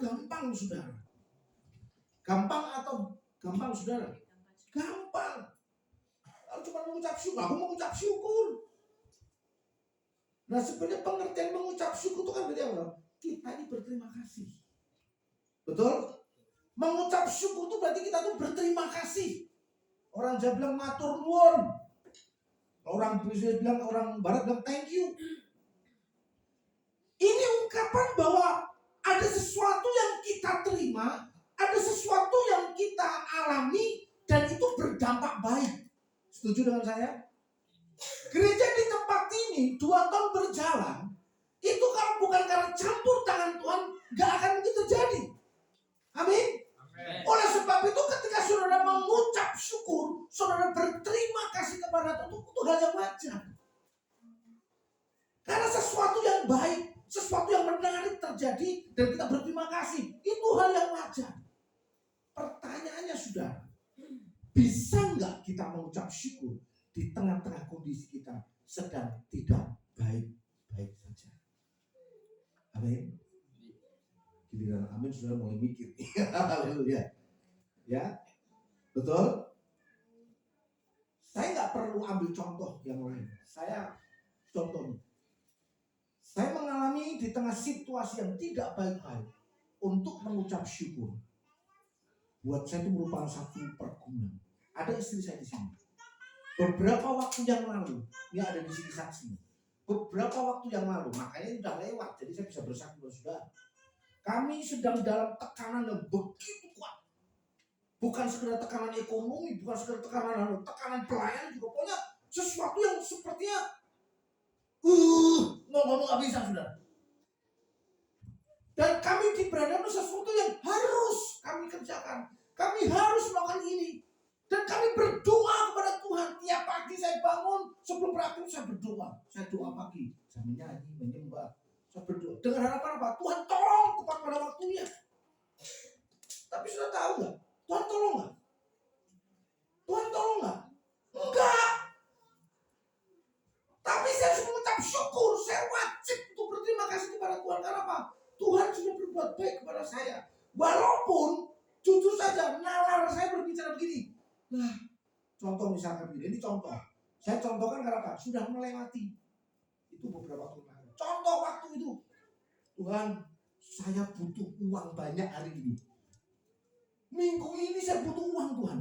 gampang saudara. Gampang atau gampang saudara? Gampang. Kalau cuma mengucap syukur, aku mengucap syukur. Nah sebenarnya pengertian mengucap syukur itu kan berarti apa? Kita ini berterima kasih. Betul? Mengucap syukur itu berarti kita tuh berterima kasih. Orang Jawa bilang matur nuwun. Orang barat bilang thank you. Ini ungkapan bahwa ada sesuatu yang kita terima, ada sesuatu yang kita alami, dan itu berdampak baik. Setuju dengan saya? Gereja di tempat ini 2 tahun berjalan, itu kalau bukan karena campur tangan Tuhan, gak akan mungkin terjadi. Amin. Oleh sebab itu ketika saudara mengucap syukur, saudara berterima kasih kepada Tuhan, itu hal yang wajar. Karena sesuatu yang baik, sesuatu yang menarik terjadi dan kita berterima kasih, itu hal yang wajar. Pertanyaannya saudara, bisa nggak kita mengucap syukur di tengah-tengah kondisi kita sedang tidak baik-baik saja? Amin. Giliran amin sudah mulai mikir. Haleluya. Ya, betul. Saya nggak perlu ambil contoh yang lain. Saya contohnya. Saya mengalami di tengah situasi yang tidak baik-baik untuk mengucap syukur. Buat saya itu merupakan satu pergumulan. Ada istri saya di sini. Beberapa waktu yang lalu, dia ada di sini saksinya. Beberapa waktu yang lalu, makanya sudah lewat, jadi saya bisa bersaksi sudah. Kami sedang dalam tekanan yang begitu kuat. Bukan sekedar tekanan ekonomi, bukan sekedar tekanan pelayanan juga, pokoknya sesuatu yang sepertinya ngomong gak bisa sudah. Dan kami diberadakan sesuatu yang harus kami kerjakan. Kami harus melakukan ini. Dan kami berdoa kepada Tuhan. Tiap pagi saya bangun, sebelum beraktivitas saya berdoa. Saya doa pagi, saya menyanyi, menyembah, saya berdoa. Dengan harapan apa? Tuhan tolong tepat pada waktunya. Tapi sudah tahu gak? Tuhan tolong gak? Tuhan tolong gak? Enggak. Tapi saya harus mengucap syukur. Saya wajib untuk berterima kasih kepada Tuhan. Karena apa? Tuhan sudah berbuat baik kepada saya. Walaupun jujur saja nalar saya berbicara begini. Nah, contoh misalkan begini. Ini contoh. Saya contohkan karena apa? Sudah melewati. Itu beberapa waktu lalu. Contoh waktu itu. Tuhan, saya butuh uang banyak hari ini. Minggu ini saya butuh uang Tuhan.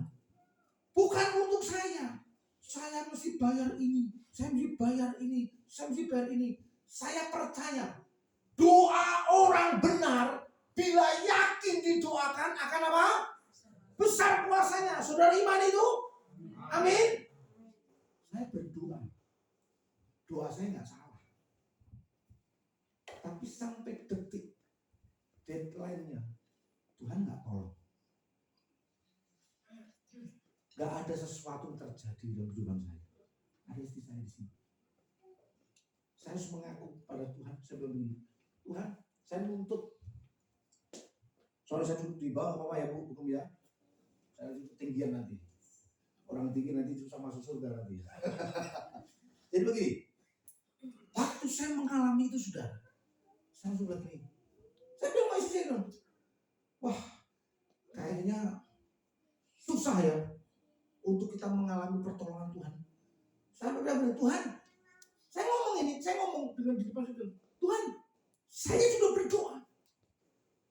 Bukan untuk saya. Saya mesti bayar ini. Saya mesti bayar ini. Saya mesti bayar ini. Saya percaya doa orang benar bila yakin didoakan akan apa? Besar kuasanya. Saudara iman itu? Amin. Saya berdoa. Doa saya nggak salah. Tapi sampai detik deadline-nya Tuhan nggak tolong. Nggak ada sesuatu yang terjadi dalam kehidupan saya. Ada istri saya di sini. Saya harus mengaku pada Tuhan sebelum ini. Tuhan, saya menuntut. Soalnya saya duduk di bawah apa ya Bu, hukum ya. Saya ketinggian nanti. Orang tinggi nanti susah masuk surga nanti. Jadi begini. Waktu saya mengalami itu sudah. Saya sudah begini. Saya bilang sama istri saya, wah, kayaknya susah ya untuk kita mengalami pertolongan Tuhan. Saya bilang, Tuhan, saya ngomong dengan di depan itu, Tuhan, saya sudah berdoa.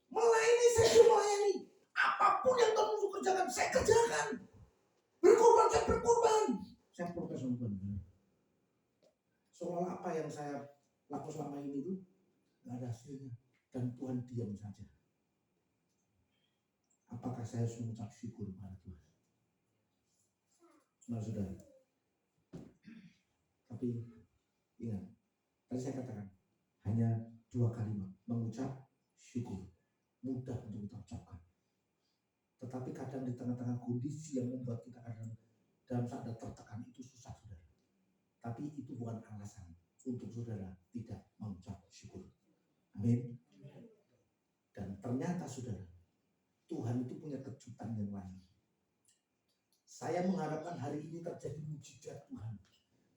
Melayani, saya sudah melayani. Apapun yang Tuhan mau kerjakan, saya kerjakan. Berkorban, saya berkorban. Saya protes sama Tuhan. Soal apa yang saya lakukan selama ini itu, gak ada hasilnya. Dan Tuhan diam saja. Apakah saya harus mengucap syukur kepada Tuhan? Saudara. Tapi ingat, tadi saya katakan hanya 2 kalimat, mengucap syukur, mudah untuk kita ucapkan. Tetapi kadang di tengah-tengah kondisi yang membuat kita kadang dalam saat tertekan itu susah saudara. Tapi itu bukan alasan untuk saudara tidak mengucap syukur. Amin. Dan ternyata saudara, Tuhan itu punya kejutan yang lain. Saya mengharapkan hari ini terjadi mujizat Tuhan.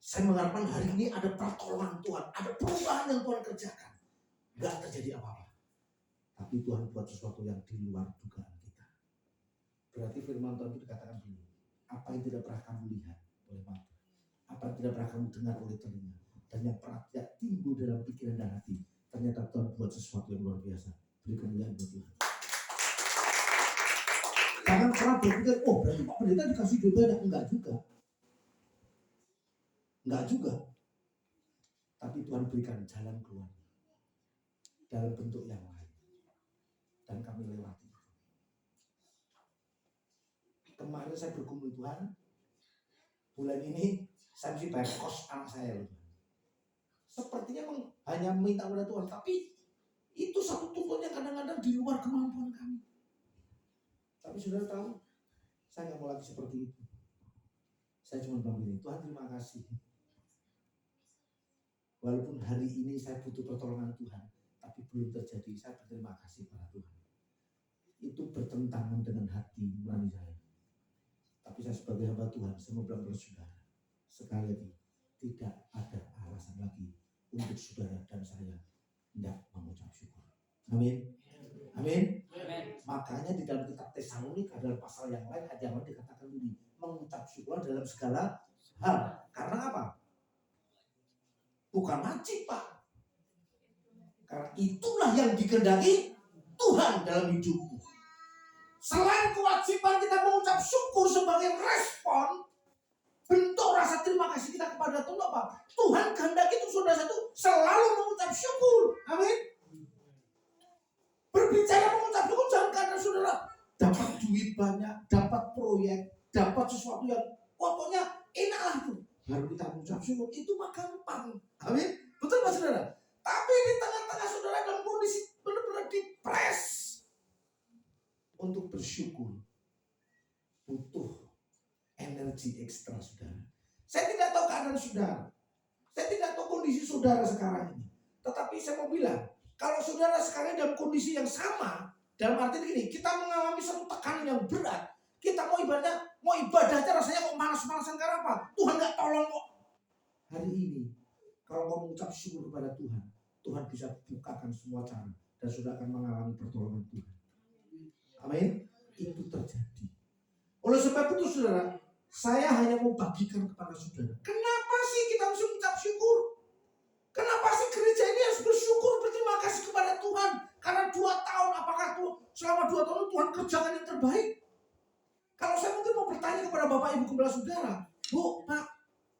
Saya mengharapkan hari ini ada pertolongan Tuhan, ada perubahan yang Tuhan kerjakan. Gak terjadi apa-apa. Tapi Tuhan buat sesuatu yang di luar dugaan kita. Berarti firman Tuhan itu dikatakan begini, apa yang tidak pernah kamu lihat oleh mata, apa yang tidak pernah kamu dengar oleh telinga, dan yang pernah tidak timbul dalam pikiran dan hati, ternyata Tuhan buat sesuatu yang luar biasa. Beri kemuliaan buat Tuhan. Jangan pernah berpikir, oh berarti Pak Pendeta dikasih duit banyak. Enggak juga. Enggak juga. Tapi Tuhan berikan jalan keluar dalam bentuk yang lain. Dan kami lewati. Kemarin saya bergumul Tuhan, bulan ini saya mesti bayar kos anak saya. Sepertinya hanya minta kepada Tuhan, tapi itu satu tuntutan yang kadang-kadang di luar kemampuan kami. Tapi saudara tahu, saya nggak mau lagi seperti itu. Saya cuma bilang begini, Tuhan terima kasih. Walaupun hari ini saya butuh pertolongan Tuhan, tapi belum terjadi, saya berterima kasih pada Tuhan. Itu bertentangan dengan hati nurani saya. Tapi saya sebagai hamba Tuhan, saya mau bilang kepada saudara, sekali lagi, tidak ada alasan lagi untuk saudara dan saya tidak mengucap syukur. Amin. Amin. Makanya di dalam kitab Tesalonika dalam pasal yang lain, ayat yang lain dikatakan begini, mengucap syukur dalam segala hal. Karena apa? Bukan wajib, Pak. Karena itulah yang dikehendaki Tuhan dalam hidupmu. Selain kewajiban kita mengucap syukur sebagai respon bentuk rasa terima kasih kita kepada Tuhan, Pak. Tuhan kehendaki itu saudara satu selalu mengucap syukur. Amin. Berbicara mengucap syukur jangan karena saudara dapat duit banyak, dapat proyek, dapat sesuatu yang pokoknya enak lah itu. Baru kita mengucap syukur, itu mah gampang. Amin. Betul Pak saudara? Tapi di tengah-tengah saudara dalam kondisi benar-benar dipres untuk bersyukur, butuh energi ekstra saudara. Saya tidak tahu keadaan saudara, saya tidak tahu kondisi saudara sekarang ini. Tetapi saya mau bilang, kalau saudara sekarang dalam kondisi yang sama, dalam arti begini, kita mengalami satu tekanan yang berat. Kita mau ibadahnya rasanya kok malas-malasan karena apa? Tuhan nggak tolong kok. Hari ini, kalau mau mengucap syukur kepada Tuhan, Tuhan bisa bukakan semua cara dan sudah akan mengalami pertolongan Tuhan. Amin. Itu terjadi. Oleh sebab itu saudara, saya hanya mau bagikan kepada saudara. Kenapa sih kita harus mengucap syukur? Kenapa sih gereja ini harus bersyukur, berterima kasih kepada Tuhan? Karena 2 tahun, apakah selama 2 tahun Tuhan kerjakan yang terbaik? Kalau saya mungkin mau bertanya kepada Bapak Ibu Gembala Saudara, Bu, Pak,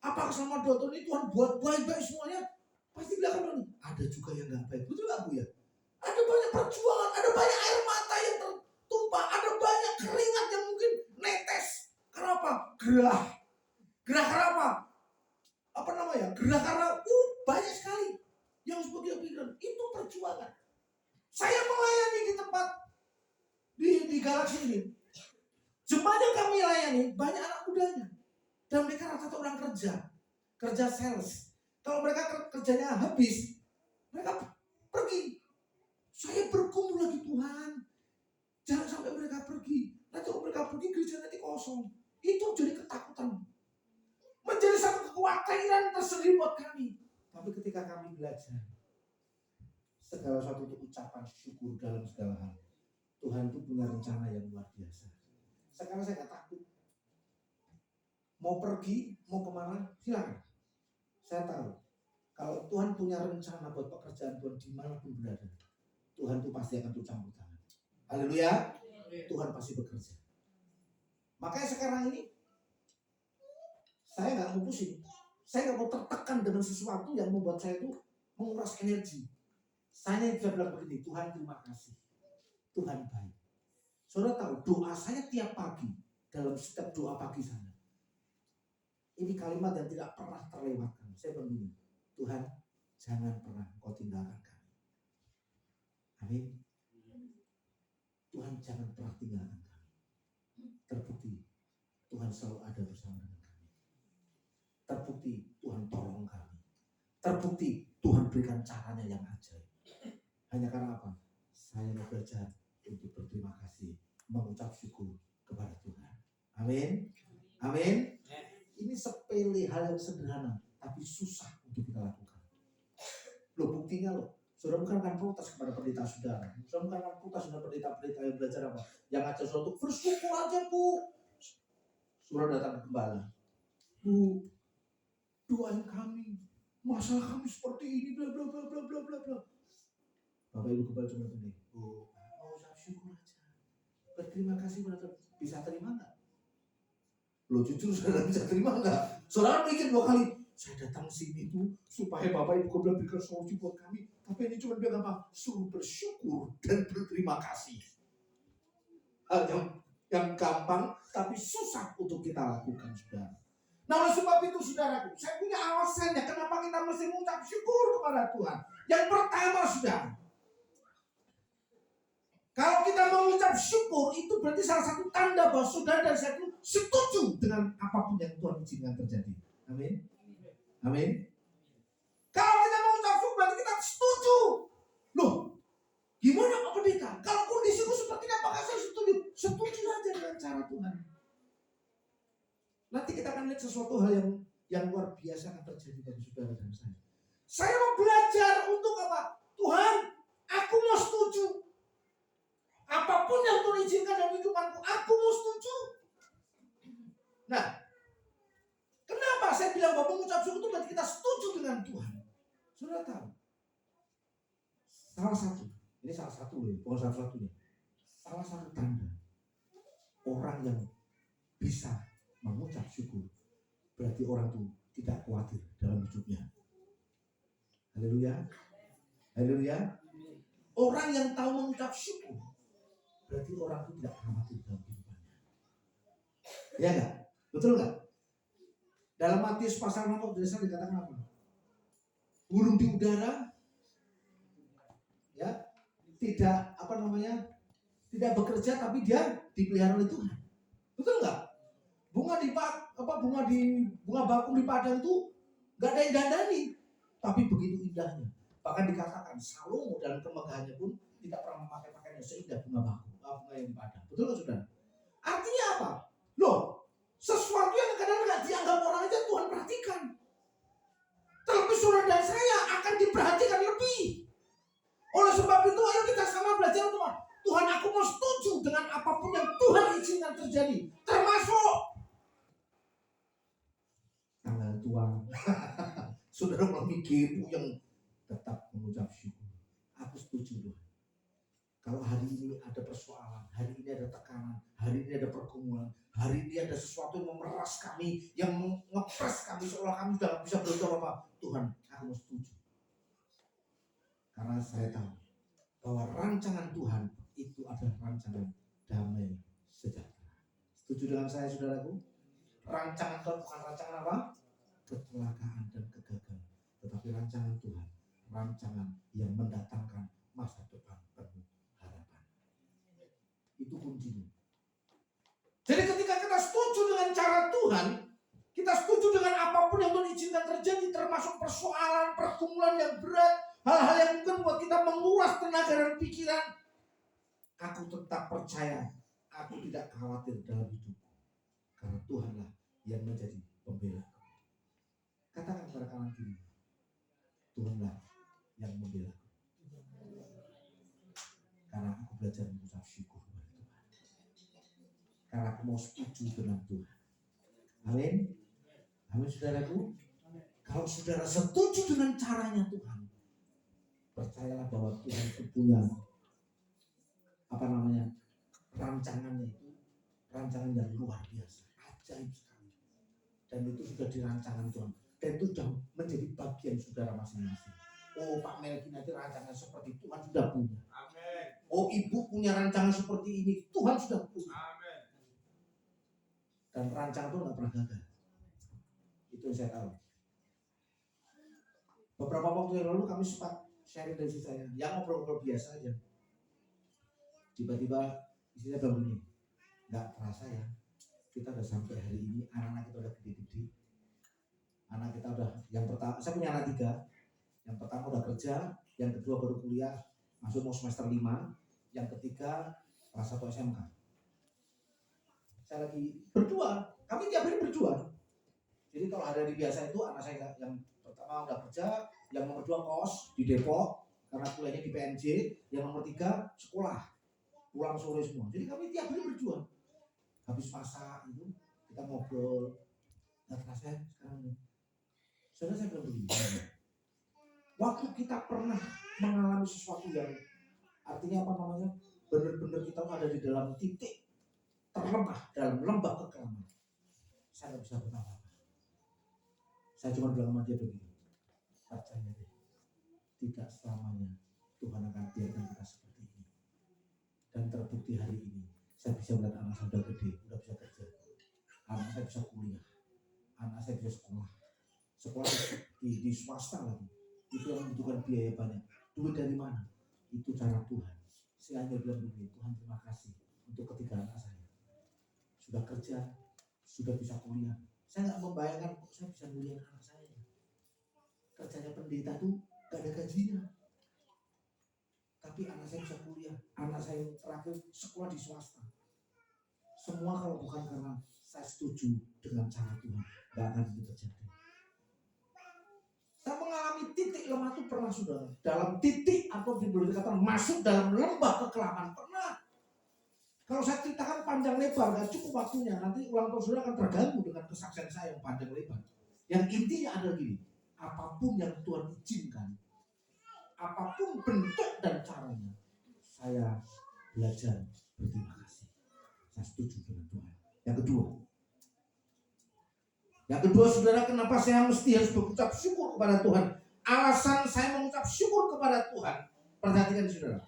apakah selama 2 tahun ini Tuhan buat baik-baik semuanya? Pasti dia akan bilang, ada juga yang gak baik. Betul gak Bu ya? Ada banyak perjuangan, ada banyak air mata yang tertumpah, ada banyak keringat yang mungkin netes. Kenapa? Gerah kenapa? Gerah karena banyak sekali yang sebagai pikiran. Itu perjuangan. Saya melayani di tempat di Galaksi ini. Jemaat yang kami layani banyak anak mudanya. Dan mereka rata-rata orang kerja sales. Kalau mereka kerjanya habis, mereka pergi. Saya bergumul lagi Tuhan. Jangan sampai mereka pergi. Nanti kalau mereka pergi gereja nanti kosong. Itu jadi ketakutan. Menjadi satu kekhawatiran tersendiri buat kami. Tapi ketika kami belajar segala sesuatu untuk ucapan syukur dalam segala hal, Tuhan itu punya rencana yang luar biasa. Sekarang saya gak takut. Mau pergi, mau kemana, silakan. Saya tahu kalau Tuhan punya rencana buat pekerjaan Tuhan dimanapun berada, Tuhan itu pasti akan campur tangan. Haleluya. Tuhan pasti bekerja. Makanya sekarang ini saya gak mau pusing. Saya gak mau tertekan dengan sesuatu yang membuat saya itu menguras energi. Saya bisa bilang begini, Tuhan terima kasih. Tuhan baik. Saudara tahu doa saya tiap pagi, dalam setiap doa pagi saya, ini kalimat yang tidak pernah terlewatkan. Saya begini, Tuhan jangan pernah Kau tinggalkan kami. Amin. Tuhan jangan pernah tinggalkan kami. Terbukti Tuhan selalu ada bersama dengan kami. Terbukti Tuhan tolong kami. Terbukti Tuhan berikan caranya yang ajaib. Hanya karena apa? Saya mau belajar untuk berterima kasih, mengucap syukur kepada Tuhan. Amin. Amin. Ini sepele hal yang sederhana, tapi susah untuk kita lakukan. Loh buktinya loh, saudara bukan akan protes kepada pendeta saudara. Saudara bukan akan protes dengan pendeta-pendeta yang belajar apa? Yang ngajar suatu bersyukur aja bu. Saudara datang ke gembala. Bu, doain kami. Masalah kami seperti ini, bla bla bla bla bla bla bla. Bapak Ibu gembala cuma begini. Bu, mau ucap syukur aja. Berterima kasih pada Tuhan. Bisa terima nggak? Lo jujur saudara bisa terima nggak? Saudara mikir 2 kali. Saya datang sini tuh supaya Bapak Ibu gembala berikan solusi buat kami. Tapi ini cuma bilang apa? Suruh bersyukur dan berterima kasih. Hal yang gampang tapi susah untuk kita lakukan, saudara. Nah, oleh sebab itu saudaraku, saya punya alasannya kenapa kita mesti mengucap syukur kepada Tuhan. Yang pertama, saudara, kalau kita mengucap syukur itu berarti salah satu tanda bahwa saudara dan saya itu setuju dengan apapun yang Tuhan izinkan terjadi. Amin. Amin. Kalau kita mengucap syukur berarti kita setuju. Loh, gimana Pak Pendeta? Kalau kondisiku seperti ini apakah saya setuju? Setuju aja dengan cara Tuhan. Nanti kita akan lihat sesuatu hal yang luar biasa akan terjadi bagi saudara dan saya. Saya mau belajar untuk apa? Tuhan, aku mau setuju. Apapun yang Tuhan izinkan dalam hidupanku, aku mau setuju. Nah, kenapa saya bilang bahwa mengucap syukur itu berarti kita setuju dengan Tuhan? Saudara tahu? Salah satu, ini salah satu loh, bukan salah satunya. Salah satu tanda orang yang bisa mengucap syukur berarti orang itu tidak khawatir dalam hidupnya. Haleluya. Haleluya. Orang yang tahu mengucap syukur berarti orang itu tidak khawatir dalam hidupnya. Ya enggak? Betul enggak? Dalam Matius pasal 6 dikatakan apa? Burung di udara ya tidak tidak bekerja tapi dia dipelihara oleh Tuhan. Betul enggak? Bunga bakung di padang itu enggak ada yang dandani, tapi begitu indahnya. Bahkan dikatakan Salomo dalam kemegahannya pun tidak pernah memakai pakaian yang seindah bunga yang di padang. Betul enggak saudara? Artinya apa? Loh, sesuatu yang kadang-kadang enggak dianggap orang aja Tuhan perhatikan. Tapi saudara dan saya akan diperhatikan lebih. Oleh sebab itu ayo kita sama belajar Tuhan. Tuhan, aku mau setuju dengan apapun yang Tuhan izinkan terjadi, termasuk tanggal tua. Saudara mau mikir yang tetap mengucap syukur. Aku setuju Tuhan. Kalau hari ini ada persoalan, hari ini ada tekanan, hari ini ada pergumulan, hari ini ada sesuatu yang memeras kami, yang ngepres kami seolah kami sudah tidak bisa berbuat apa. Tuhan, aku mau setuju. Karena saya tahu bahwa rancangan Tuhan itu adalah rancangan damai sejahtera. Setuju dengan saya saudaraku? Rancangan Tuhan bukan rancangan apa? Kecelakaan dan kegagalan, tetapi rancangan Tuhan, rancangan yang mendatangkan masa depan penuh harapan. Itu kuncinya. Jadi ketika kita setuju dengan cara Tuhan, kita setuju dengan apapun yang Tuhan izinkan terjadi, termasuk persoalan, pergumulan yang berat, hal-hal yang mungkin buat kita menguras tenaga dan pikiran, aku tetap percaya, aku tidak khawatir dalam hidupku, karena Tuhanlah yang menjadi pembela. Katakan kepada kanan kiri, Tuhanlah yang membela. Karena aku belajar mengucap syukur kepada Tuhan. Karena aku mau setuju dengan Tuhan. Amin. Amin saudaraku. Kalau saudara setuju dengan caranya Tuhan, percayalah bahwa Tuhan itu punya rancangannya itu rancangan yang luar biasa, ajaib sekali. Dan itu sudah dirancangkan Tuhan. Dan itu sudah menjadi bagian saudara masing-masing. Oh, Pak Melkin nanti rancangan seperti Tuhan sudah punya. Amin. Oh, Ibu punya rancangan seperti ini, Tuhan sudah punya. Amin. Dan rancangan itu nggak pernah gagal. Itu yang saya tahu. Beberapa waktu yang lalu kami sempat sharing dari saya, yang ngobrol-ngobrol biasa aja. Tiba-tiba isinya bilang begini, nggak terasa ya, kita udah sampai hari ini, anak-anak kita udah gede-gede. Anak kita udah, yang pertama, saya punya anak 3. Yang pertama udah kerja, yang kedua baru kuliah, masuk mau semester 5, yang ketiga kelas 1 SMK. Saya lagi berdua, kami tiap hari berdua. Jadi kalau hari biasa itu anak saya yang pertama udah kerja, yang nomor 2 kos di Depok, karena kuliahnya di PNJ. Yang nomor 3 sekolah, pulang sore semua. Jadi kami tiap hari berjuang. Habis masak itu kita ngobrol. Nggak terasa sekarang ini. Saudara, saya bilang begini, waktu kita pernah mengalami sesuatu yang artinya apa namanya, benar-benar kita ada di dalam titik terlemah, dalam lembah kekelaman, saya nggak bisa berapa-apa. Saya cuma bilang sama dia begini, percaya deh, tidak selamanya Tuhan akan biarkan kita seperti ini. Dan terbukti hari ini saya bisa melihat anak saya udah gede, udah bisa kerja, anak saya bisa kuliah, anak saya bisa sekolah di swasta lagi. Itu yang membutuhkan biaya banyak. Duit dari mana? Itu cara Tuhan. Saya hanya bilang begini, Tuhan terima kasih untuk ketiga anak saya. Sudah kerja, sudah bisa kuliah. Saya nggak membayangkan kok saya bisa muliakan anak saya. Kerjanya pendeta tuh gak ada gajinya. Tapi anak saya bisa kuliah. Anak saya yang terakhir sekolah di swasta. Semua kalau bukan karena saya setuju dengan cara Tuhan, gak akan itu terjadi. Saya mengalami titik lemah itu pernah, saudara. Dalam titik atau boleh dikatakan masuk dalam lembah kekelaman pernah. Kalau saya ceritakan panjang lebar gak cukup waktunya. Nanti ulang tahun saudara akan terganggu dengan kesaksian saya yang panjang lebar. Yang intinya adalah gini, apapun yang Tuhan izinkan, apapun bentuk dan caranya, saya belajar berterima kasih. Saya setuju dengan Tuhan. Yang kedua, saudara, kenapa saya mesti harus mengucap syukur kepada Tuhan? Alasan saya mengucap syukur kepada Tuhan, perhatikan saudara.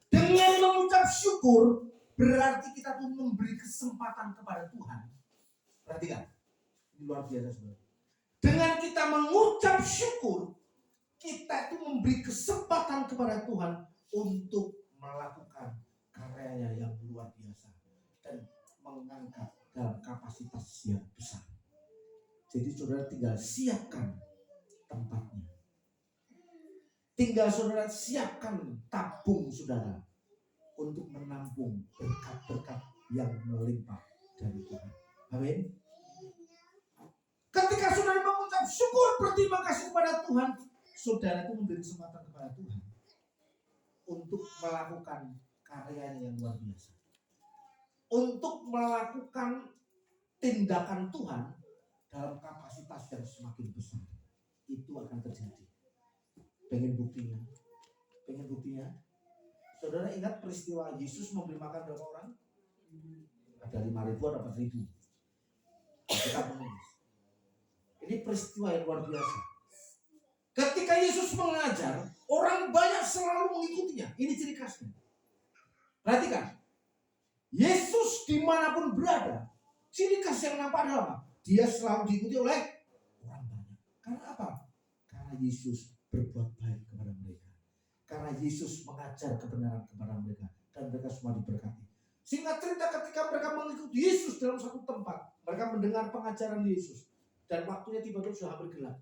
Dengan mengucap syukur berarti kita tuh memberi kesempatan kepada Tuhan. Perhatikan, ini luar biasa saudara. Dengan kita mengucap syukur, kita itu memberi kesempatan kepada Tuhan untuk melakukan karyanya yang luar biasa dan mengangkat dalam kapasitas yang besar. Jadi saudara tinggal siapkan tempatnya. Tinggal saudara siapkan tabung saudara untuk menampung berkat-berkat yang melimpah dari Tuhan. Amin. Ketika saudara mengucap syukur berterima kasih kepada Tuhan, saudara itu memberi kesempatan kepada Tuhan untuk melakukan karyanya yang luar biasa. Untuk melakukan tindakan Tuhan dalam kapasitas yang semakin besar. Itu akan terjadi. Pengen buktinya? Saudara ingat peristiwa Yesus memberi makan berapa orang? Ada 5.000 atau 4.000. Kita menulis. Ini peristiwa yang luar biasa. Ketika Yesus mengajar, orang banyak selalu mengikutinya. Ini ciri khasnya. Perhatikan. Yesus dimanapun berada, ciri khas yang nampak adalah apa? Dia selalu diikuti oleh orang banyak. Karena apa? Karena Yesus berbuat baik kepada mereka. Karena Yesus mengajar kebenaran kepada mereka. Dan mereka semua diberkati. Singkat cerita, ketika mereka mengikuti Yesus dalam satu tempat, mereka mendengar pengajaran Yesus. Dan waktunya tiba-tiba sudah hampir gelap.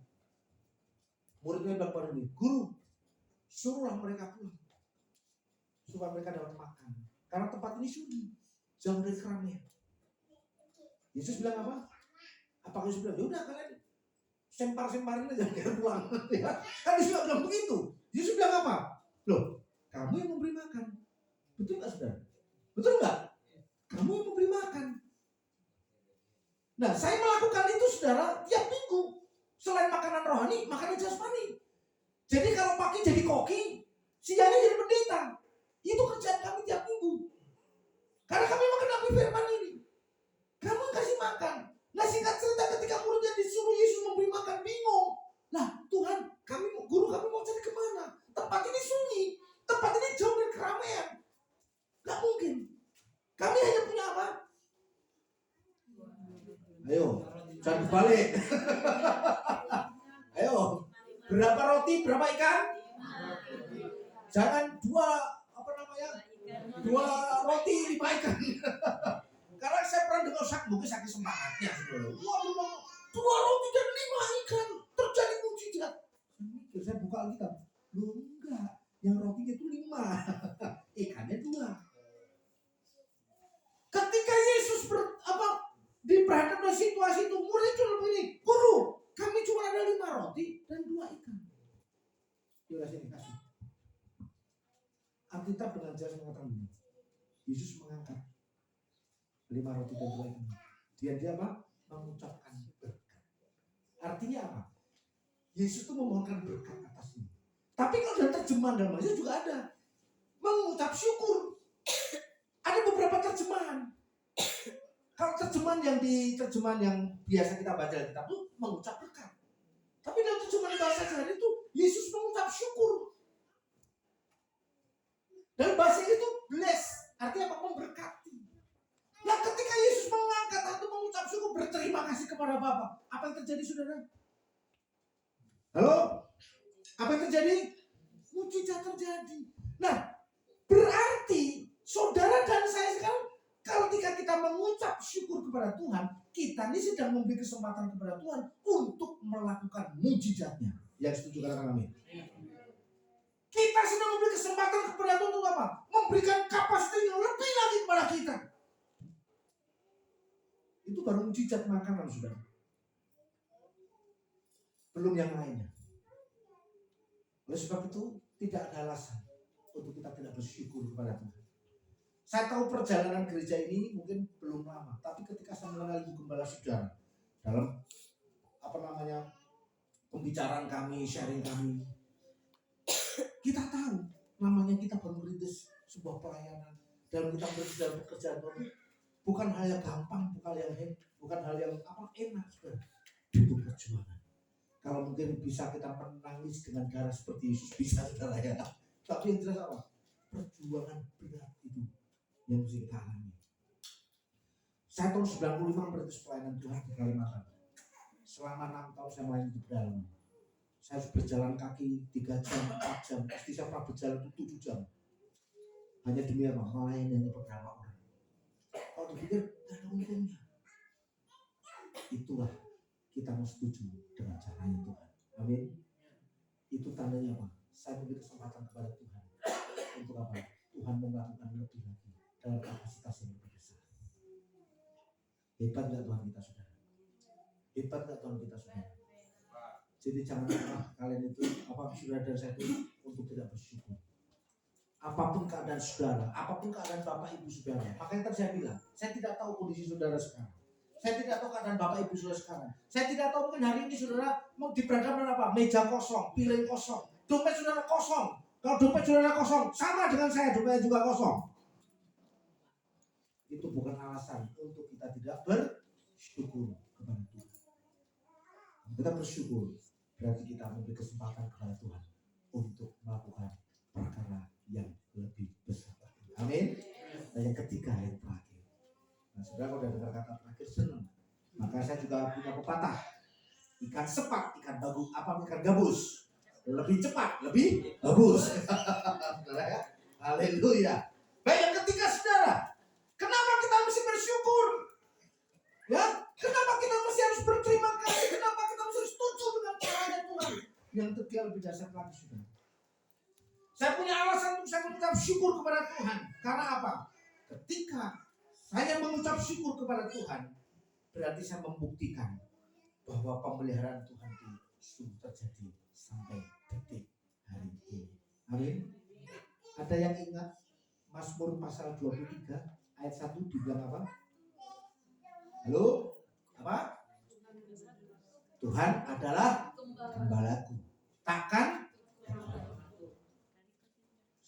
Muridnya bilang pada dia, Guru, suruhlah mereka pulang. Supaya mereka dapat makan. Karena tempat ini sunyi, jauh dari keramaian. Yesus bilang apa? Apakah Yesus bilang, yaudah kalian sempar-semparin aja biar pulang. Kan Yesus bilang begitu. Yesus bilang apa? Loh, kamu yang memberi makan. Betul gak saudara? Betul gak? Kamu yang memberi makan. Nah, saya melakukan itu saudara tiap minggu. Selain makanan rohani, makanan jasmani. Jadi kalau pagi jadi koki, siangnya jadi pendeta. Itu kerjaan kami tiap minggu. Karena kami mengenal firman ini. Kamu kasih makan. Nah, singkat cerita, ketika muridnya disuruh Yesus memberi makan, bingung. Nah, Tuhan, guru kami mau cari kemana? Tempat ini sunyi. Tempat ini jauh dari keramaian. Gak mungkin. Kami hanya punya apa? Ayo, jangan balik. Ayo, berapa roti, berapa ikan? Jangan dua roti, 5 ikan. Karena saya pernah dengar mungkin saking semangatnya. Waduh, 2 roti dan 5 ikan, terjadi mujizat. Saya buka Alkitab. Loh enggak, yang rotinya itu 5, ikannya 2. Ketika Yesus diperhadapkan situasi itu, murid cuma begini, Guru, kami cuma ada 5 roti dan 2 ikan. Dia kasih. jelas mengatakan begini. Yesus mengangkat 5 roti dan 2 ikan. Dia apa? Mengucapkan berkat. Artinya apa? Yesus itu memohonkan berkat atas ini. Tapi kalau dalam terjemahan dalam bahasa juga ada mengucap syukur. Ada beberapa terjemahan. Kalau terjemahan yang biasa kita baca di kitab itu mengucap berkat. Tapi dalam terjemahan bahasa sehari itu Yesus mengucap syukur. Dalam bahasa itu bless, artinya apa? Memberkati. Nah, ketika Yesus mengangkat atau mengucap syukur, berterima kasih kepada Bapa, apa yang terjadi, saudara? Halo? Apa yang terjadi? Mujizat terjadi. Nah, berarti saudara dan saya sekarang, kalau kita mengucap syukur kepada Tuhan, kita ini sedang memberi kesempatan kepada Tuhan untuk melakukan mujizatnya. Yang setuju katakan amin. Kita sedang memberi kesempatan kepada Tuhan untuk apa? Memberikan kapasitas yang lebih lagi kepada kita. Itu baru mujizat makanan, saudara. Belum yang lainnya. Oleh sebab itu tidak ada alasan untuk kita tidak bersyukur kepada Tuhan. Saya tahu perjalanan gereja ini mungkin belum lama, tapi ketika saya mengenal Ibu Gembala saudara dalam pembicaraan kami, sharing kami, kita tahu namanya kita baru merintis sebuah pelayanan dan kita dalam pekerjaan itu bukan hal yang gampang, bukan hal yang enak, saudara. Itu perjuangan. Kalau mungkin bisa kita menangis dengan darah seperti Yesus bisa, saudara ya. Tapi yang jelas apa? Perjuangan berat itu yang mesti kita alami. Saya tahun 95 merintis pelayanan Tuhan di Kalimantan. Selama 6 tahun saya melayani di pedalaman. Saya harus berjalan kaki 3 jam, 4 jam. Pasti saya pernah berjalan 7 jam. Hanya demi apa? Melayani beberapa orang. Kalau dipikir, tidak ada untungnya. Itulah kita mau setuju dengan caranya Tuhan. Amin. Itu tandanya apa? Saya memberi kesempatan kepada Tuhan. Untuk apa? Tuhan melakukan lebih lagi dalam kapasitas yang lebih besar. Hebat gak Tuhan kita, saudara? Hebat gak Tuhan kita, saudara? Jadi jangan lupa kalian itu, saudara dan saya itu untuk tidak bersyukur. Apapun keadaan saudara, apapun keadaan bapak ibu saudara. Makanya tadi saya bilang, saya tidak tahu kondisi saudara sekarang. Saya tidak tahu keadaan bapak ibu saudara sekarang. Saya tidak tahu mungkin hari ini saudara mau diberangkatkan apa? Meja kosong, piring kosong, dompet saudara kosong. Kalau dompet saudara kosong, sama dengan saya, dompetnya juga kosong. Itu bukan alasan untuk kita tidak bersyukur kepada Tuhan. Kita bersyukur berarti kita memberi kesempatan kepada Tuhan untuk melakukan perkara yang lebih besar lagi. Amin. Dan yang ketiga, yang terakhir. Nah, saudara kalau dengar kata terakhir senang. Maka saya juga punya pepatah. Ikan sepat, ikan gabus. Lebih cepat, lebih bagus. Saudara ya. Haleluya. Baik, yang ketiga saudara. Kenapa kita mesti bersyukur? Ya, kenapa kita mesti harus berterima kasih? Kenapa kita mesti setuju dengan caranya Tuhan? Yang ketiga lebih dasar lagi, saudara. Saya punya alasan untuk saya mengucap syukur kepada Tuhan. Karena apa? Ketika saya mengucap syukur kepada Tuhan, berarti saya membuktikan bahwa pemeliharaan Tuhan itu sudah terjadi sampai detik hari ini. Amin. Ada yang ingat Mazmur pasal 23 ayat 1 dibilang apa? Halo? Apa? Tuhan adalah gembalaku. Takkan.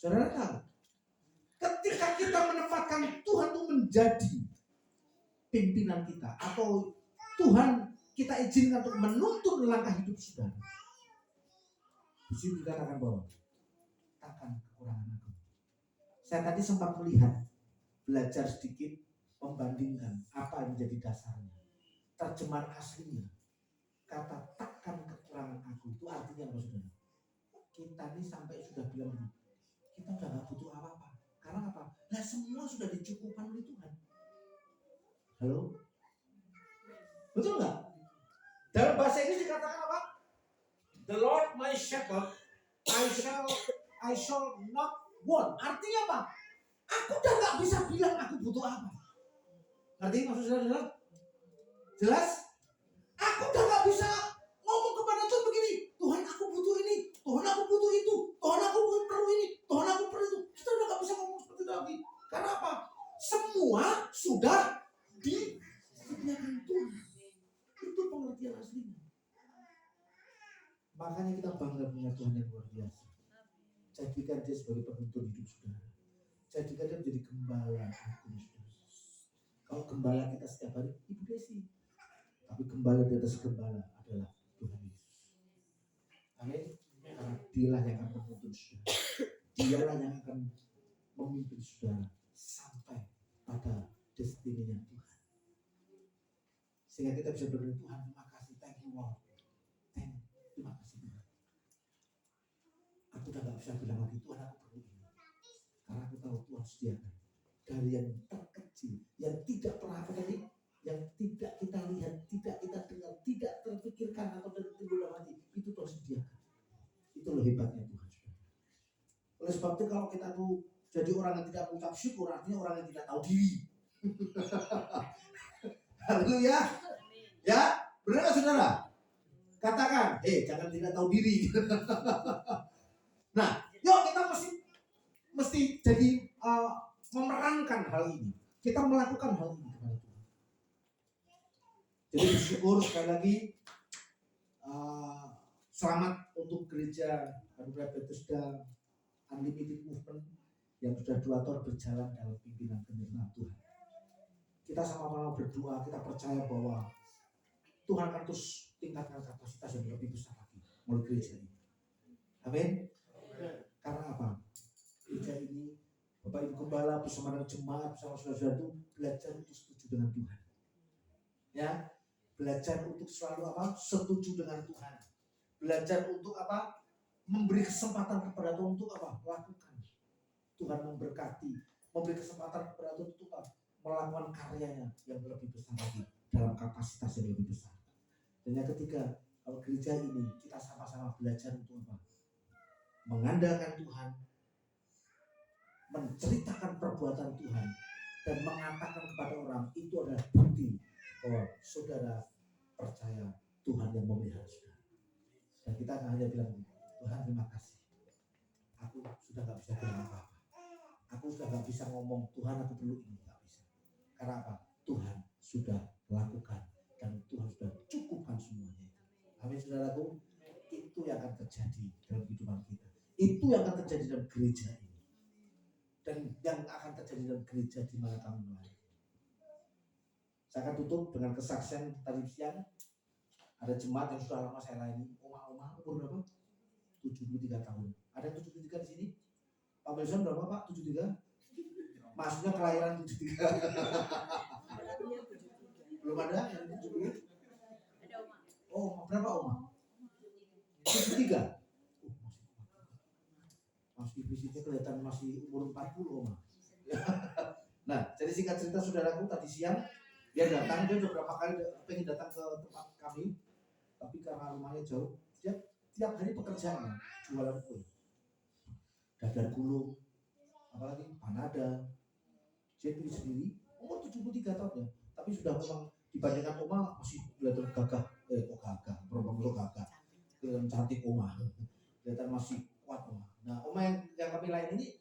Saudara tahu, ketika kita menempatkan Tuhan itu menjadi pimpinan kita, atau Tuhan kita izinkan untuk menuntun langkah hidup saudara, di sini dikatakan bahwa takkan kekurangan aku. Saya tadi sempat melihat, belajar sedikit, membandingkan apa yang menjadi dasarnya. Terjemahan aslinya, kata takkan kekurangan aku itu artinya apa, saudara? Kita ini sampai sudah bilang kita udah gak butuh apa-apa. Karena apa? Nah, semua sudah dicukupkan oleh Tuhan. Halo? Betul gak? Dalam bahasa Inggris dikatakan apa? The Lord my shepherd, I shall not want. Artinya apa? Aku udah gak bisa bilang aku butuh apa. Ngerti maksud saudara? Jelas? Aku udah gak bisa ngomong kepada Tuhan begini, Tuhan aku butuh ini, Tuhan aku butuh itu, Tuhan aku perlu ini, Tuhan aku perlu itu. Kita udah gak bisa ngomong seperti itu lagi. Karena apa? Semua sudah disediakan Tuhan. Itu pengertian aslinya. Makanya kita bangga punya Tuhan yang luar biasa. Jadikan dia sebagai penuntun hidup saudara. Jadikan dia menjadi gembala agung saudara. Kalau gembala kita setiap hari, Ibu Desi. Tapi gembala di atas gembala adalah Tuhan Yesus. Amin. Karena dialah yang akan menuntun saudara. Dialah yang akan memimpin saudara sampai pada destininya Tuhan. Sehingga kita bisa berdoa, Tuhan terima kasih, thank you Lord. Terima kasih Tuhan. Aku udah gak bisa bilang lagi Tuhan aku perlu ini. Karena aku tahu Tuhan sediakan. Dari yang terkecil, yang tidak pernah terjadi, yang tidak kita lihat, tidak kita dengar, tidak terpikirkan atau dari timbul dalam hati, itu Tuhan sediakan. Itu loh hebatnya Tuhan. Oleh sebab itu kalau kita tuh jadi orang yang tidak mengucap syukur, artinya orang yang tidak tahu diri. Haleluya. Ya, benar gak saudara? Katakan, jangan tidak tahu diri. Nah, yuk kita mesti jadi memerankan hal ini. Kita melakukan hal ini kepada Tuhan. Jadi bersyukur sekali lagi. Selamat untuk gereja Anugerah Bethesda Unlimited Movement yang sudah 2 tahun berjalan dalam pimpinan penyertaan Tuhan. Kita sama-sama berdoa, kita percaya bahwa Tuhan akan terus tingkatkan kapasitas yang lebih besar lagi melalui gereja ini. Amin. Karena apa? Gereja ini, Bapak Ibu Gembala bersama dengan jemaat bersama saudara-saudara itu belajar untuk setuju dengan Tuhan. Ya, belajar untuk selalu apa? Setuju dengan Tuhan. Belajar untuk apa? Memberi kesempatan kepada Tuhan untuk apa? Lakukan. Tuhan memberkati, memberi kesempatan kepada Tuhan untuk apa? Melakukan karyanya yang lebih besar lagi dalam kapasitas yang lebih besar. Dan yang ketiga, kalau gereja ini kita sama-sama belajar untuk apa? Mengandalkan Tuhan, menceritakan perbuatan Tuhan, dan mengatakan kepada orang itu adalah bukti bahwa saudara percaya Tuhan yang memelihara saudara. Dan kita hanya bilang, Tuhan terima kasih. Aku sudah gak bisa bilang apa-apa. Aku sudah gak bisa ngomong, Tuhan aku perlu ini, gak bisa. Karena apa? Tuhan sudah lakukan dan Tuhan sudah cukupkan semuanya. Amin saudaraku. Itu yang akan terjadi dalam kehidupan kita. Itu yang akan terjadi dalam gereja ini. Dan yang akan terjadi dalam gereja di mana kami melayani. Saya akan tutup dengan kesaksian tadi siang. Ada jemaat yang sudah lama saya layani. Oma-oma umur berapa? 73 tahun. Ada yang 73 di sini? Pak Belson berapa Pak? 73? Maksudnya kelahiran 73. Belum ada yang 73? Ada Oma. Oh, berapa Oma? 73? Masih fisiknya kelihatan masih umur 40 Oma. Nah, jadi singkat cerita saudaraku tadi siang dia datang, dia beberapa kali pengen datang ke tempat kami, tapi karena rumahnya jauh, dia tiap hari pekerjaan jualan kue, dadar gulung, apalagi panada. Dia pilih sendiri, umur 73 tahun ya, tapi sudah memang dibandingkan Oma masih kelihatan gagah, gagah, kelihatan cantik Oma, kelihatan masih kuat Oma. Nah Oma yang kami lain ini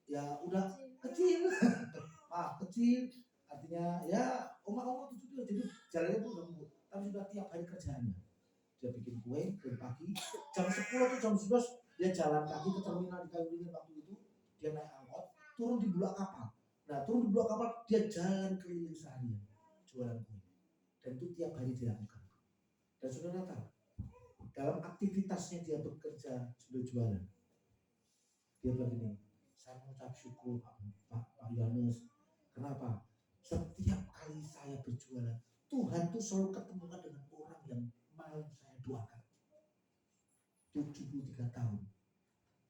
ya udah kecil, kecil, artinya ya Oma 73 jadi jalannya tuh udah lembut, tapi sudah tiap hari kerjaannya. Dia bikin kue dari pagi, jam 10 atau jam 11 dia jalan kaki ke terminal di Kaliwingan waktu itu, dia naik angkot, turun di Bulak Kapal. Nah turun di Bulak Kapal dia jalan keliling seharian jualan kue, dan itu tiap hari dilakukan. Dan saudara tahu, dalam aktivitasnya dia bekerja sambil jualan, dia bilang gini, saya mengucap syukur Pak Yohanes. Kenapa? Setiap kali saya berjualan, Tuhan tuh selalu ketemukan dengan orang yang mau saya doakan. 73 tahun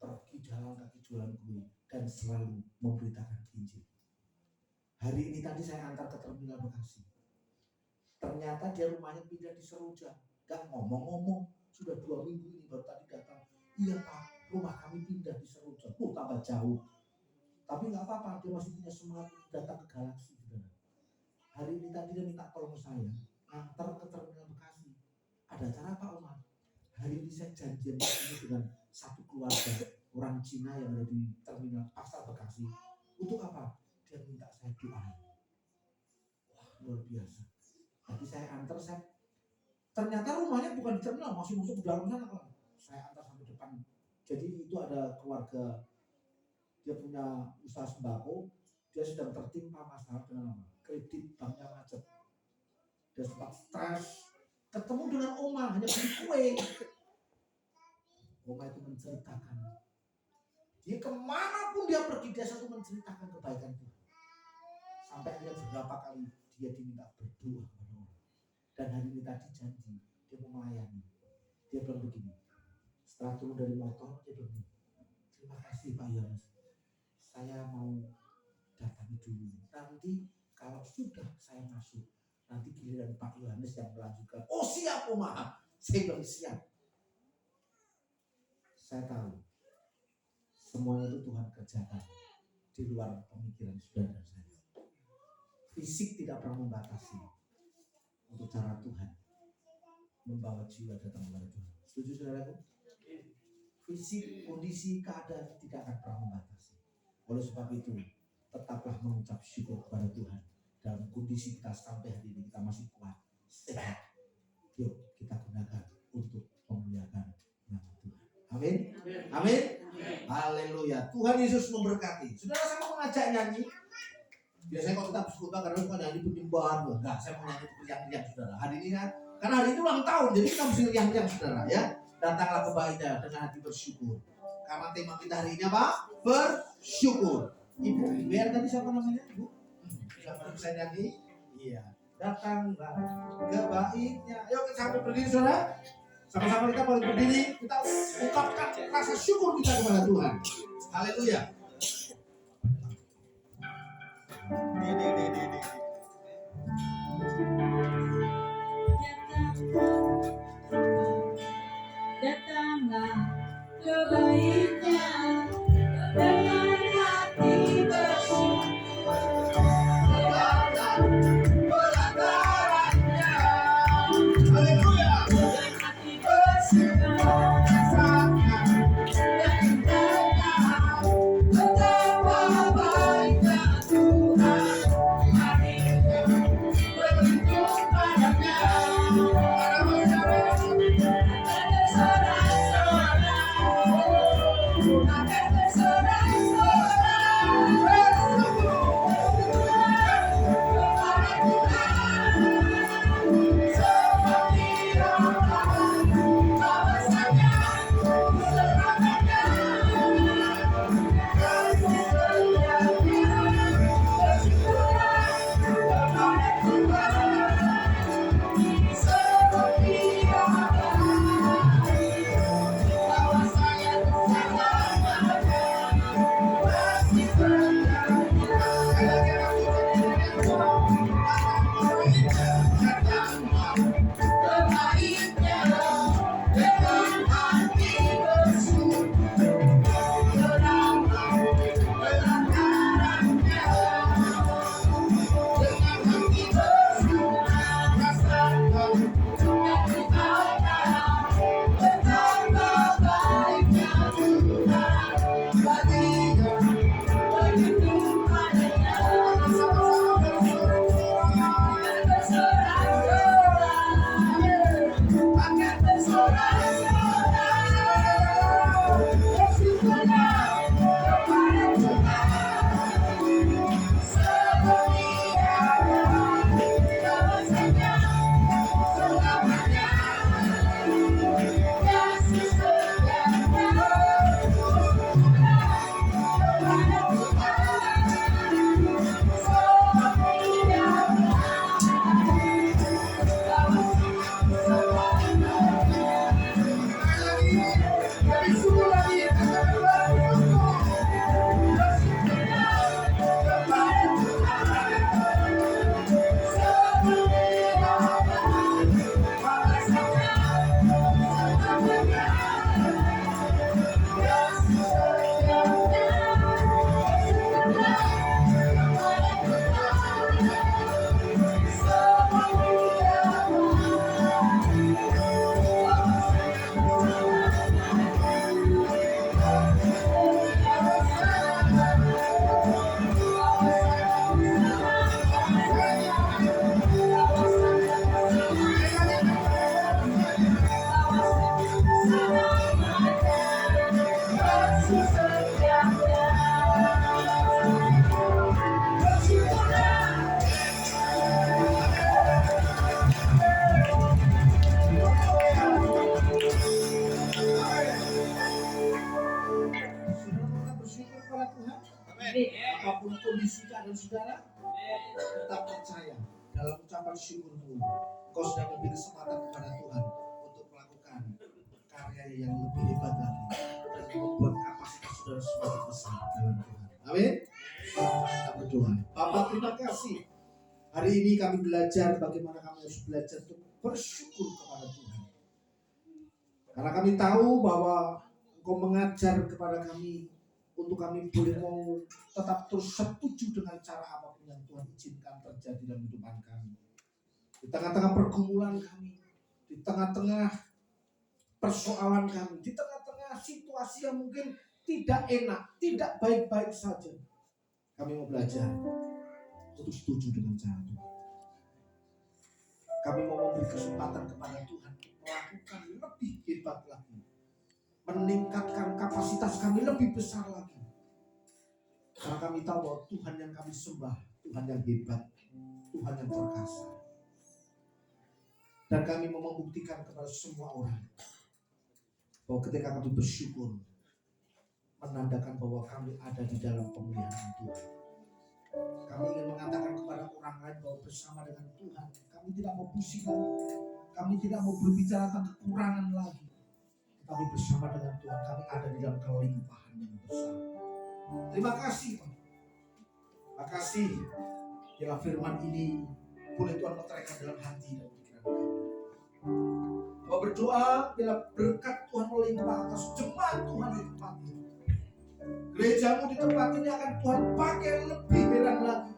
pergi jalan kaki jualan kue dan selalu memberitakan Injil. Hari ini tadi saya antar ke terminal Bekasi. Ternyata dia rumahnya pindah di Seroja. Gak ngomong-ngomong, sudah 2 minggu ini baru tadi datang. Iya Pak, rumah kami pindah di Seroja. Tambah jauh. Tapi gak apa-apa, dia masih punya semangat datang ke Galaksi. Hari ini tadi dia minta tolong saya antar ke terminal Bekasi. Ada acara apa Oma? Hari ini saya janjian dengan satu keluarga orang Cina yang ada di terminal Pasar Bekasi. Untuk apa? Dia minta saya doa. Wah, luar biasa. Tadi saya antar, ternyata rumahnya bukan di terminal, masih masuk ke dalam sana. Saya antar sampai depan. Jadi itu ada keluarga, dia punya usaha sembako, dia sedang tertimpa masalah dengan kredit banknya macet. Dia sempat stres, ketemu dengan Oma, hanya beli kue. Oma itu menceritakan, dia kemanapun dia pergi, dia selalu menceritakan kebaikan Tuhan. Sampai akhirnya beberapa kali dia diminta berdoa kepada orang. Dan hari ini tadi janji, dia mau melayani. Dia bilang begini, setelah turun dari motor, dia bilang, terima kasih Pak Yohanes, saya mau datangi dulu. Nanti kalau sudah saya masuk, nanti giliran Pak Yohanes yang melanjutkan. Oh siap Oma, saya bilang siap. Saya tahu semuanya itu Tuhan kerjakan di luar pemikiran saudara dan saya. Fisik tidak pernah membatasi untuk cara Tuhan membawa jiwa datang kepada Tuhan. Setuju saudaraku? Fisik, kondisi, keadaan tidak akan pernah membatasi. Oleh sebab itu, tetaplah mengucap syukur kepada Tuhan. Dalam kondisi kita sampai hari ini kita masih kuat, sehat. Yuk kita gunakan untuk memuliakan nama Tuhan. Amin. Amin. Haleluya. Tuhan Yesus memberkati. Saudara, saya mau mengajak nyanyi. Biasanya kalau kita habis khotbah karena suka nyanyi penyembahan, enggak, saya mau nyanyi riang-riang saudara. Hari ini kan, karena hari ini ulang tahun, jadi kita mesti riang-riang saudara ya. Datanglah ke baitnya dengan hati bersyukur. Karena tema kita hari ini apa? Bersyukur. Ibu, biar tadi siapa namanya? Ibu? Siapa yang saya nyanyi? Iya. Datanglah ke baitnya. Ayo kita sampai berdiri saudara. Sama-sama kita boleh berdiri, kita ungkapkan rasa syukur kita kepada Tuhan. Haleluya. Datanglah ke baitnya dengan hati bersyukur. Pelatarannya. Haleluya. Dengan hati bersyukur. Rasakan dan Kita percaya dalam ucapan syukurmu, kau sudah memberi kesempatan kepada Tuhan untuk melakukan karya yang lebih hebat lagi dan membuat kapasitas saudara semakin besar dalam Tuhan. Amin. Kita berdoa. Bapak, terima kasih. Hari ini kami belajar bagaimana kami harus belajar untuk bersyukur kepada Tuhan. Karena kami tahu bahwa Engkau mengajar kepada kami untuk kami boleh mau tetap terus setuju dengan cara apapun yang Tuhan izinkan terjadi dalam kehidupan kami. Di tengah-tengah pergumulan kami, di tengah-tengah persoalan kami, di tengah-tengah situasi yang mungkin tidak enak, tidak baik-baik saja, kami mau belajar untuk setuju dengan cara Tuhan. Kami mau memberi kesempatan kepada Tuhan melakukan lebih hebat lagi, meningkatkan kapasitas kami lebih besar lagi. Karena kami tahu bahwa Tuhan yang kami sembah, Tuhan yang hebat, Tuhan yang perkasa. Dan kami mau membuktikan kepada semua orang bahwa ketika kami bersyukur, menandakan bahwa kami ada di dalam pemeliharaan Tuhan. Kami ingin mengatakan kepada orang lain bahwa bersama dengan Tuhan, kami tidak mau pusing lagi, kami tidak mau berbicara tentang kekurangan lagi. Tapi bersama dengan Tuhan, kami ada di dalam kelimpahan yang besar. Terima kasih, Pak. Terima kasih. Bila firman ini boleh Tuhan meteraikan dalam hati dan pikiran kami. Bahwa berdoa bila berkat Tuhan melimpah atas jemaat Tuhan di tempat ini. Gerejamu di tempat ini akan Tuhan pakai lebih hebat lagi.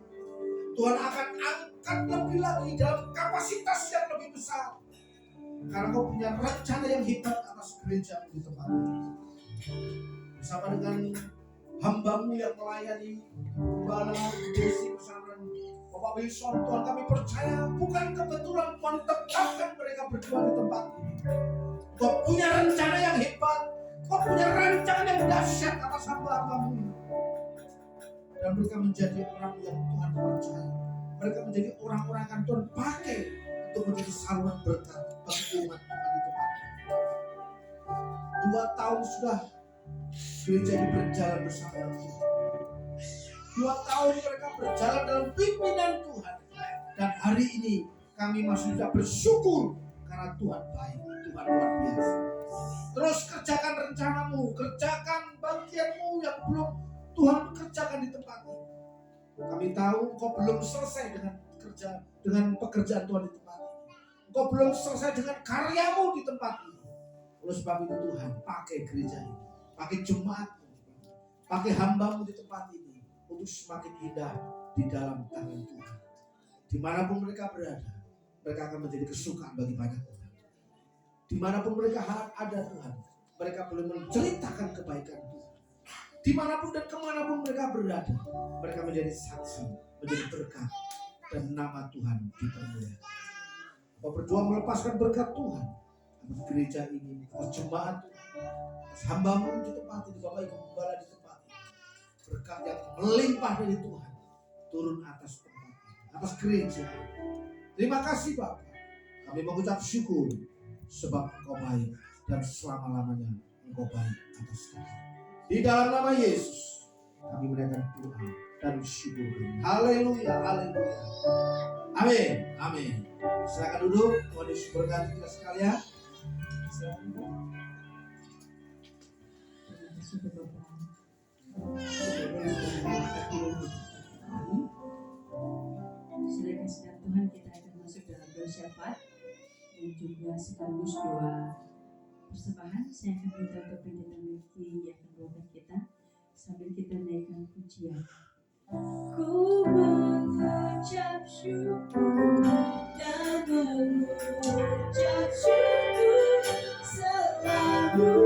Tuhan akan angkat lebih lagi dalam kapasitas yang lebih besar. Karena kau punya rencana yang hebat atas gerejamu di tempat ini. Bersama dengan hamba-Mu yang melayani, Gembala, Desi bersama Bapak Wilson, Tuhan kami percaya bukan kebetulan Tuhan tetapkan mereka berdua di tempat ini. Kau punya rencana yang hebat, kau punya rencana yang dahsyat atas hamba-hamba-Mu. Dan mereka menjadi orang yang Tuhan percaya. Mereka menjadi orang-orang yang Tuhan pakai untuk menjadi saluran berkat bagi umat Tuhan di tempat ini. 2 tahun sudah gereja ini berjalan bersama dengan Tuhan. 2 tahun mereka berjalan dalam pimpinan Tuhan. Dan hari ini kami masih sudah bersyukur karena Tuhan baik, Tuhan luar biasa. Terus kerjakan rencanamu, kerjakan bagianmu yang belum Tuhan kerjakan di tempat ini. Kami tahu kau belum selesai dengan pekerjaan Tuhan di tempat ini. Kau belum selesai dengan karyamu di tempat ini. Oleh sebab itu Tuhan pakai gereja ini, pakai jemaatmu, pakai hamba-Mu di tempat ini untuk semakin indah di dalam tangan Tuhan. Dimanapun mereka berada, mereka akan menjadi kesukaan bagi banyak orang. Dimanapun mereka ada Tuhan, mereka boleh menceritakan kebaikan Tuhan. Dimanapun dan kemanapun mereka berada, mereka menjadi saksi, menjadi berkat, dan nama Tuhan dipermuliakan. Kau berdoa melepaskan berkat Tuhan atas gereja ini, atas jemaat Tuhan, atas hamba-Mu di tempat ini, Bapak Ibu Gembala di tempat ini. Berkat yang melimpah dari Tuhan turun atas tempat ini, atas gereja. Terima kasih Bapak. Kami mengucap syukur sebab Engkau baik dan selama-lamanya Engkau baik atas kami. Di dalam nama Yesus kami menaikkan doa dan syukur. Haleluya, haleluya. Amin, amin. Silakan duduk. Tuhan Yesus berkati kita sekalian. Silakan sedang Tuhan, kita akan masuk dalam doa syafaat dan juga sekaligus doa persembahan. Saya akan minta untuk pendeta Melki yang akan doakan kita sambil kita naikkan pujian. Ku mengucap syukur dan mengucap syukur selalu.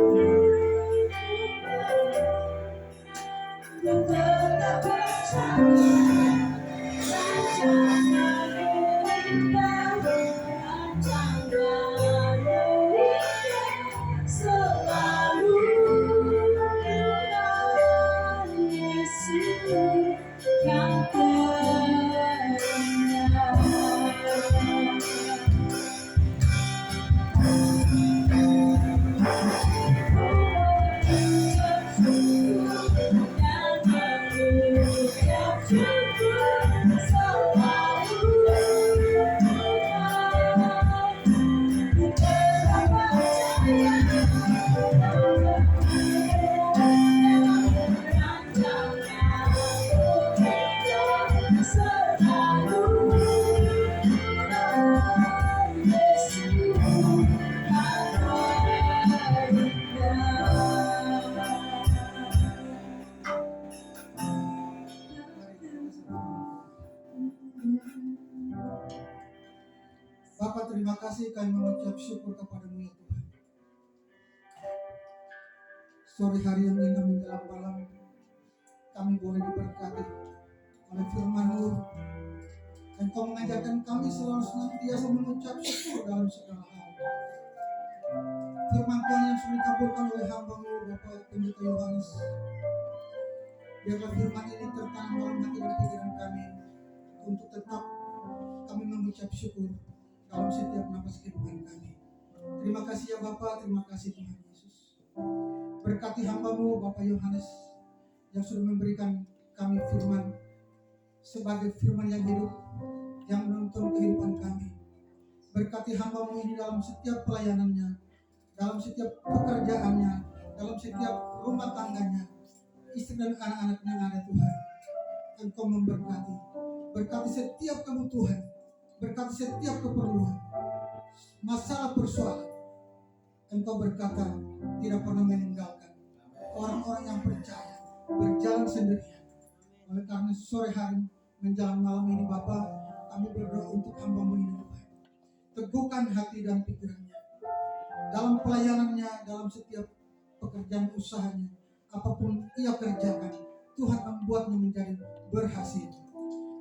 Ku tetap percaya rencana melimpah, rencana melimpah selalu dengan Yesus yang terbaik. Bapa, terima kasih kami mengucap syukur kepadamu ya Tuhan. Sore hari yang indah menjelang malam, kami boleh diberkati oleh firman-Mu. Engkau mengajarkan kami selalu senantiasa mengucap syukur dalam segala hal. Firman Tuhan yang sudah dikabulkan oleh hamba-Mu Bapak Pendeta Yohanes, biarlah firman ini tertanam dalam hati dan pikiran kami untuk tetap kami mengucap syukur dalam setiap nafas kehidupan kami. Terima kasih ya Bapak, terima kasih Tuhan Yesus. Berkati hamba-Mu Bapak Yohanes yang sudah memberikan kami firman sebagai firman yang hidup, yang menuntun kehidupan kami. Berkati hamba-Mu ini dalam setiap pelayanannya, dalam setiap pekerjaannya, dalam setiap rumah tangganya, istri dan anak-anaknya yang ada Tuhan. Engkau memberkati, berkati setiap kebutuhan, berkati setiap keperluan, masalah persoalan. Engkau berkata tidak pernah meninggalkan orang-orang yang percaya berjalan sendirian. Oleh karena sore hari menjelang malam ini Bapa, kami berdoa untuk hamba-Mu ini Tuhan. Teguhkan hati dan pikirannya dalam pelayanannya, dalam setiap pekerjaan usahanya, apapun ia kerjakan, Tuhan membuatnya menjadi berhasil.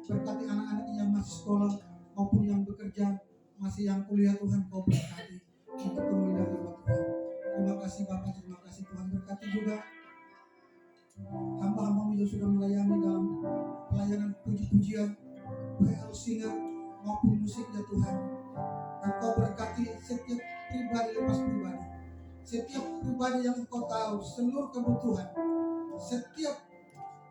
Berkati anak-anaknya yang masih sekolah maupun yang bekerja, masih yang kuliah, Tuhan Kau berkati untuk kemuliaan nama Tuhan. Terima kasih Bapak, terima kasih Tuhan. Berkati juga hamba-hamba-Mu yang sudah melayani dalam pelayanan puji-pujian, WL singer maupun musiknya Tuhan. Engkau berkati setiap pribadi lepas pribadi, setiap pribadi yang Engkau tahu seluruh kebutuhan, setiap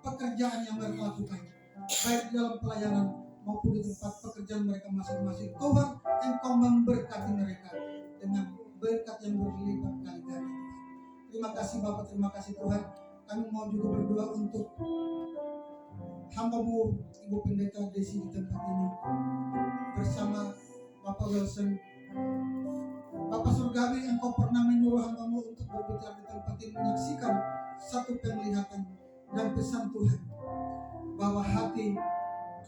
pekerjaan yang mereka lakukan, baik dalam pelayanan maupun di tempat pekerjaan mereka masing-masing. Tuhan, Engkau memberkati mereka dengan berkat yang berlipat kali-kali. Terima kasih Bapak, terima kasih Tuhan. Kami mau juga berdoa untuk hamba-Mu Ibu Pendeta Desi di tempat ini bersama Bapak Wilson. Bapak Surgawi, Engkau pernah menyuruh hamba-Mu untuk berbicara di tempat ini, menyaksikan satu penglihatan dan pesan Tuhan bahwa hati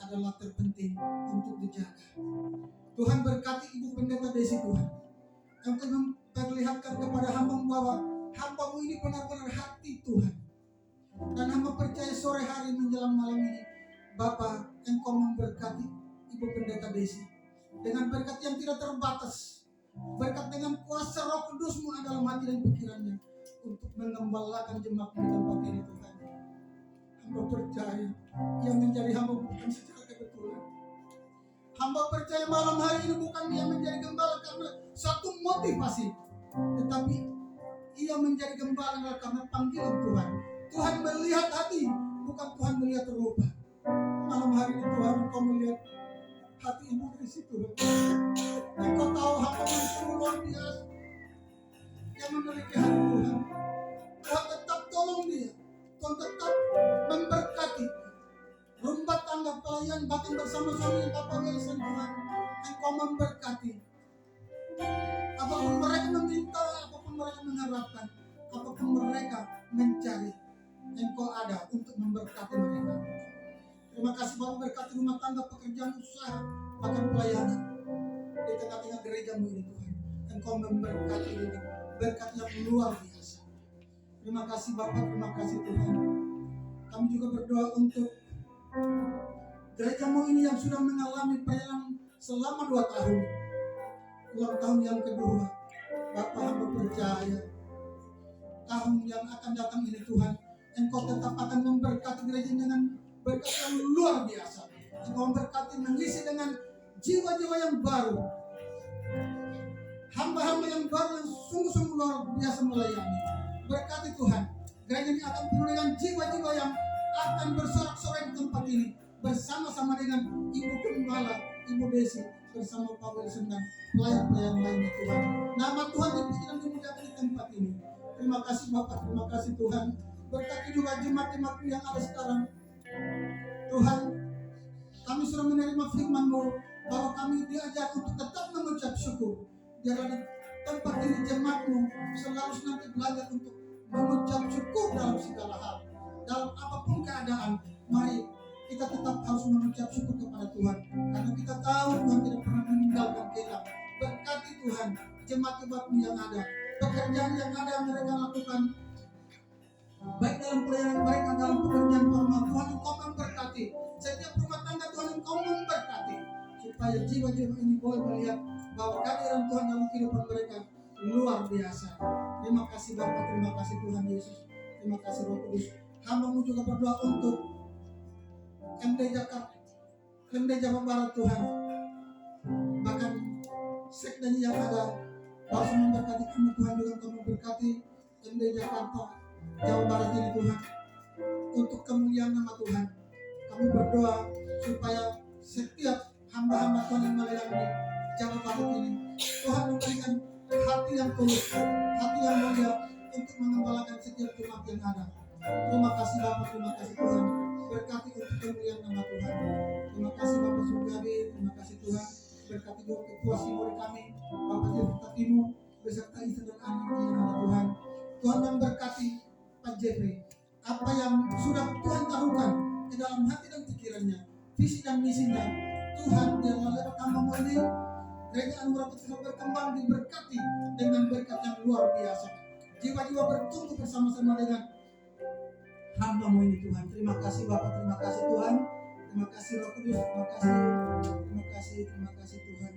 adalah terpenting untuk dijaga. Tuhan berkati Ibu Pendeta Desi Tuhan. Engkau memperlihatkan kepada hamba-Mu bahwa hamba-Mu ini benar-benar hati Tuhan. Dan hamba percaya sore hari menjelang malam ini Bapa, Engkau memberkati Ibu Pendeta Desi dengan berkat yang tidak terbatas, berkat dengan kuasa Roh Kudus-Mu dalam hati dan pikirannya untuk mengembalakan jemaat di tempat ini Tuhan. Hamba percaya ia menjadi hamba bukan secara kebetulan. Hamba percaya malam hari ini bukan ia menjadi gembala karena satu motivasi, tetapi ia menjadi gembala karena panggilan Tuhan. Tuhan melihat hati, bukan Tuhan melihat rupa. Malam hari ini Tuhan, Engkau melihat hati Ibu Desi Tuhan. Engkau tahu hamba yang luar biasa yang memiliki hati Tuhan. Tuhan tetap tolong dia, Tuhan tetap memberkati rumah tangga pelayan, bahkan bersama suami Bapak Wilson Tuhan. Engkau memberkati apapun mereka meminta, apapun mereka mengharapkan, apapun mereka mencari, Engkau ada untuk memberkati mereka. Terima kasih Bapak, berkati rumah tangga, pekerjaan, usaha, bahkan pelayanan di tengah-tengah gereja-Mu ini Tuhan. Engkau memberkati dengan berkat yang luar biasa. Terima kasih Bapak, terima kasih Tuhan. Kami juga berdoa untuk gereja-Mu ini yang sudah mengalami perjalanan selama 2 tahun. Ulang tahun yang kedua, Bapak hamba percaya tahun yang akan datang ini Tuhan, Engkau tetap akan memberkati gereja dengan berkat yang luar biasa. Engkau memberkati, mengisi dengan jiwa-jiwa yang baru, hamba-hamba yang baru yang sungguh-sungguh luar biasa melayani. Berkati Tuhan, gereja ini akan penuh dengan jiwa-jiwa yang akan bersorak-sorai di tempat ini bersama-sama dengan Ibu Gembala, Ibu Desi, bersama Pak Wilson dan pelayan-pelayan lainnya Tuhan. Nama Tuhan dipuji dan dimuliakan di tempat ini. Terima kasih Bapak, terima kasih Tuhan. Berkati juga jemaat-jemaat-Mu yang ada sekarang. Tuhan, kami sudah menerima firman-Mu bahwa kami diajar untuk tetap mengucap syukur. Biarlah di tempat ini jemaat-Mu selalu nanti belajar untuk mengucap syukur dalam segala hal. Dalam apapun keadaan, mari kita tetap harus mengucap syukur kepada Tuhan. Karena kita tahu Tuhan tidak pernah meninggalkan kita. jemaat-jemaatmu yang ada, pekerjaan yang ada yang mereka lakukan, baik dalam pelayanan mereka, dalam pekerjaan formal, Tuhan Engkau memberkati. Setiap rumah tangga Tuhan Engkau memberkati, supaya jiwa-jiwa ini boleh melihat bahwa kehadiran Tuhan dalam kehidupan mereka luar biasa. Terima kasih Bapa, terima kasih Tuhan Yesus, terima kasih Roh Kudus. Hamba-Mu juga berdoa untuk MD Jakarta, MD Jawa Barat Tuhan, bahkan sekdanya yang ada, harus memberkati kami Tuhan, juga Engkau memberkati MD Jakarta Jawa Barat ini Tuhan, untuk kemuliaan nama Tuhan. Kami berdoa supaya setiap hamba-hamba Tuhan yang melayani Jawa Barat ini, Tuhan memberikan hati yang tulus, hati yang mulia untuk mengembalakan setiap jemaat yang ada. Terima kasih Bapak, terima kasih Tuhan, berkati untuk kemuliaan nama Tuhan. Terima kasih Bapak Surgawi, terima kasih Tuhan, berkati juga ketua Simori kami, Bapak Jefrey beserta istri dan anak yang ada Tuhan. Tuhan memberkati Pak Jeffrey, apa yang sudah Tuhan taruhkan di dalam hati dan pikirannya, visi dan misinya, Tuhan yang lewat hamba-Mu ini, gereja Anugerah Petrus berkembang, diberkati dengan berkat yang luar biasa. Jiwa-jiwa bertumbuh bersama-sama dengan hamba-Mu ini Tuhan. Terima kasih Bapak, terima kasih Tuhan, terima kasih Roh Kudus, terima kasih Tuhan.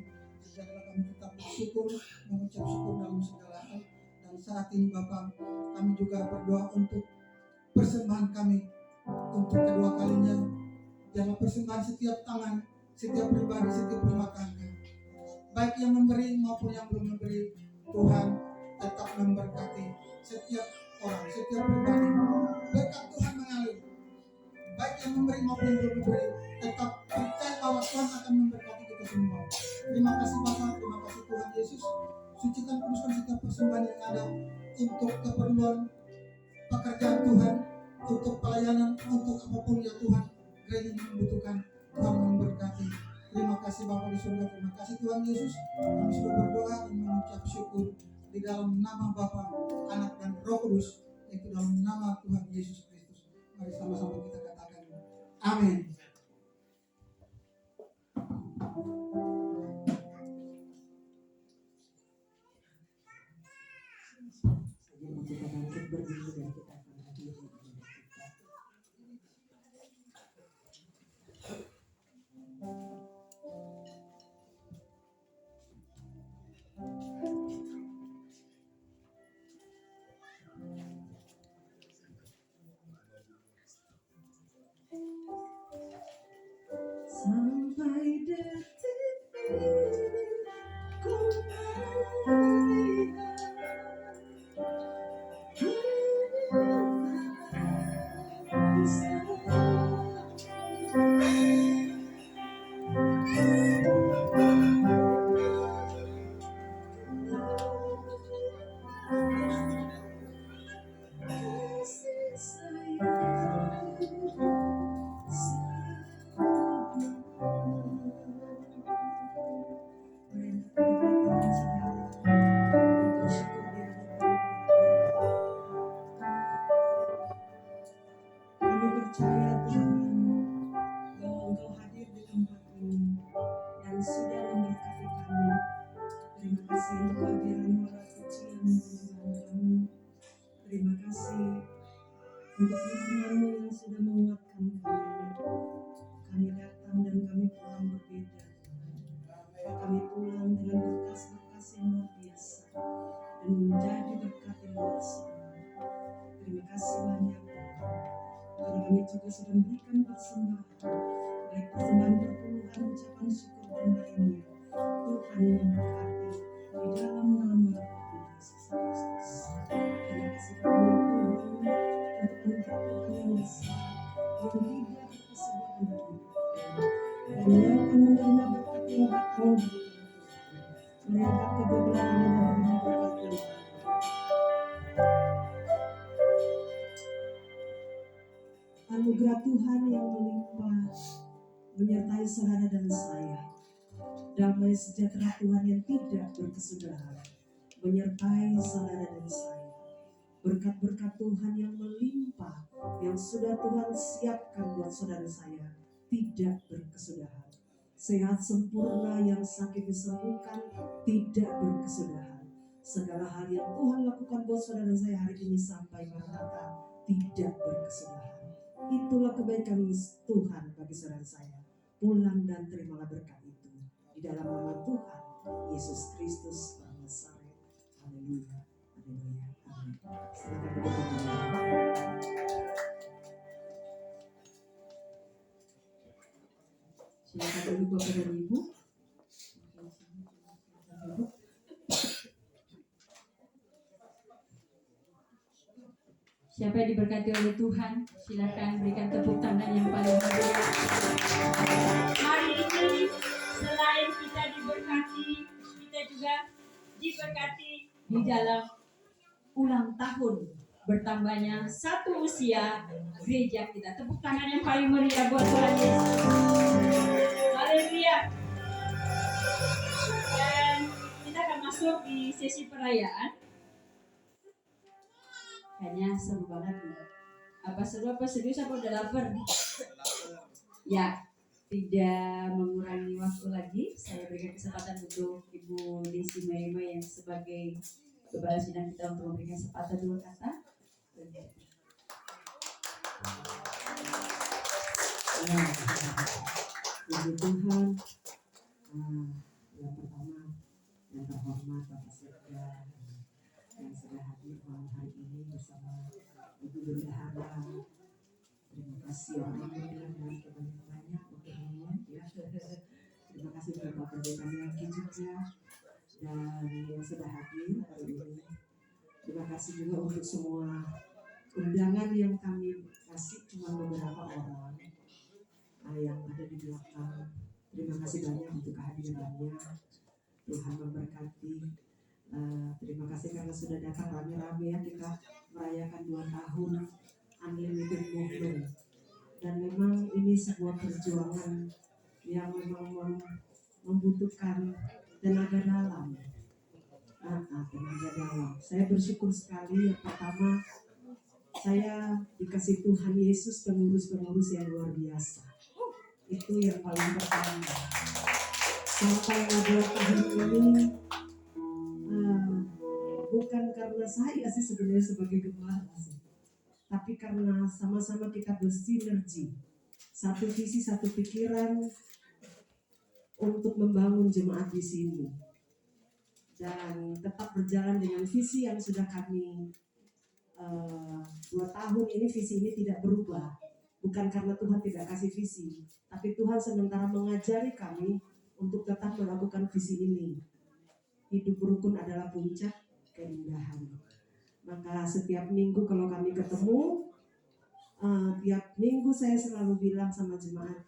Biarlah kami tetap bersyukur, mengucap syukur dalam segala hal. Dan saat ini Bapak, kami juga berdoa untuk persembahan kami untuk kedua kalinya. Jangan persembahan setiap tangan, setiap pribadi, setiap rumah tangga, baik yang memberi maupun yang belum memberi, Tuhan tetap memberkati setiap orang, setiap pribadi. Berkat Tuhan mengalir, baik yang memberi maupun yang belum memberi, tetap percaya bahwa Tuhan akan memberkati kita semua. Terima kasih Bapak, terima kasih Tuhan Yesus. Sucikan, kuduskan setiap persembahan yang ada untuk keperluan pekerjaan Tuhan, untuk pelayanan, untuk apapun ya Tuhan gereja yang membutuhkan. Tuhan memberkati. Terima kasih Bapa di surga, terima kasih Tuhan Yesus. Kami sudah berdoa dan mengucap syukur di dalam nama Bapa, Anak dan Roh Kudus, yaitu dalam nama Tuhan Yesus Kristus. Mari sama-sama kita katakan amin. Sebelum kita bangkit berdiri dan kita akan berdiri. Sampai detik ini ku melihat untuk firman-Mu yang sudah menguatkan kami. Kami datang dan kami pulang berbeda. Kami pulang dengan berkas-berkas yang luar biasa dan menjadi berkat yang bersama. Terima kasih banyak karena kami juga sudah memberikan persembahan, baik persembahan berpuluhan, ucapan syukur dan lainnya. Tuhan memberkati di dalam nama Tuhan Yesus Kristus. Terima kasih banyak Tuhan untuk anugerah Tuhan yang besar yang tidak berkesudahan bagi kami. Dan yang akan menerima berkat yang akan diberikan Tuhan. Melihat kedua belah tangan dan menerima berkat yang akan. Anugerah Tuhan yang melimpah menyertai saudara dan saya. Damai sejahtera Tuhan yang tidak berkesudahan menyertai saudara dan saya. Berkat-berkat Tuhan yang melimpah yang sudah Tuhan siapkan buat saudara saya tidak berkesudahan. Sehat sempurna yang sakit disembuhkan tidak berkesudahan. segala hal yang Tuhan lakukan buat saudara dan saya hari ini sampai Maranatha tidak berkesudahan. Itulah kebaikan Tuhan bagi saudara saya. Pulang dan terimalah berkat itu di dalam nama Tuhan Yesus Kristus orang Nazaret. Haleluya, haleluya, amin. Silakan duduk. Silakan duduk Bapak dan Ibu. Siapa yang diberkati oleh Tuhan, silakan berikan tepuk tangan yang paling meriah. Hari ini selain kita diberkati, kita juga diberkati di dalam ulang tahun bertambahnya satu usia gereja kita. Tepuk tangan yang paling meriah buat Tuhan Yesus. Haleluya. Dan kita akan masuk di sesi perayaan. Kayaknya seru banget nih. Apa seru, apa serius, apa udah lapar? Ya, tidak mengurangi waktu lagi. Saya berikan kesempatan untuk Ibu Desi Maima yang sebagai kepala sidang kita untuk memberikan sepatah dua kata. Puji Tuhan, yang pertama yang terhormat Bapak Sekda yang sudah hadir malam hari ini bersama Ibu Bendahara. Terima kasih yang mulia dan kebanyakan untuk semuanya ya. Terima kasih Bapak Pendeta Melki juga dan yang sudah hadir hari ini. Terima kasih juga untuk semua undangan yang kami kasih, cuma beberapa orang yang ada di belakang. Terima kasih banyak untuk kehadirannya. Tuhan memberkati. Terima kasih karena sudah datang rame-rame ya, kita merayakan 2 tahun Unlimited Movement. Dan memang ini sebuah perjuangan yang memang membutuhkan tenaga dalam. Tenaga dalam. Saya bersyukur sekali. Yang pertama, saya dikasih Tuhan Yesus pengurus-pengurus yang luar biasa. Itu yang paling pertama. Sampai 2 tahun ini bukan karena saya sih sebenarnya sebagai gembala sih, tapi karena sama-sama kita bersinergi, satu visi, satu pikiran untuk membangun jemaat di sini dan tetap berjalan dengan visi yang sudah kami 2 tahun ini. Visi ini tidak berubah, bukan karena Tuhan tidak kasih visi, tapi Tuhan sementara mengajari kami untuk tetap melakukan visi ini. Hidup rukun adalah puncak keindahan. Maka setiap minggu kalau kami ketemu, tiap minggu saya selalu bilang sama jemaat,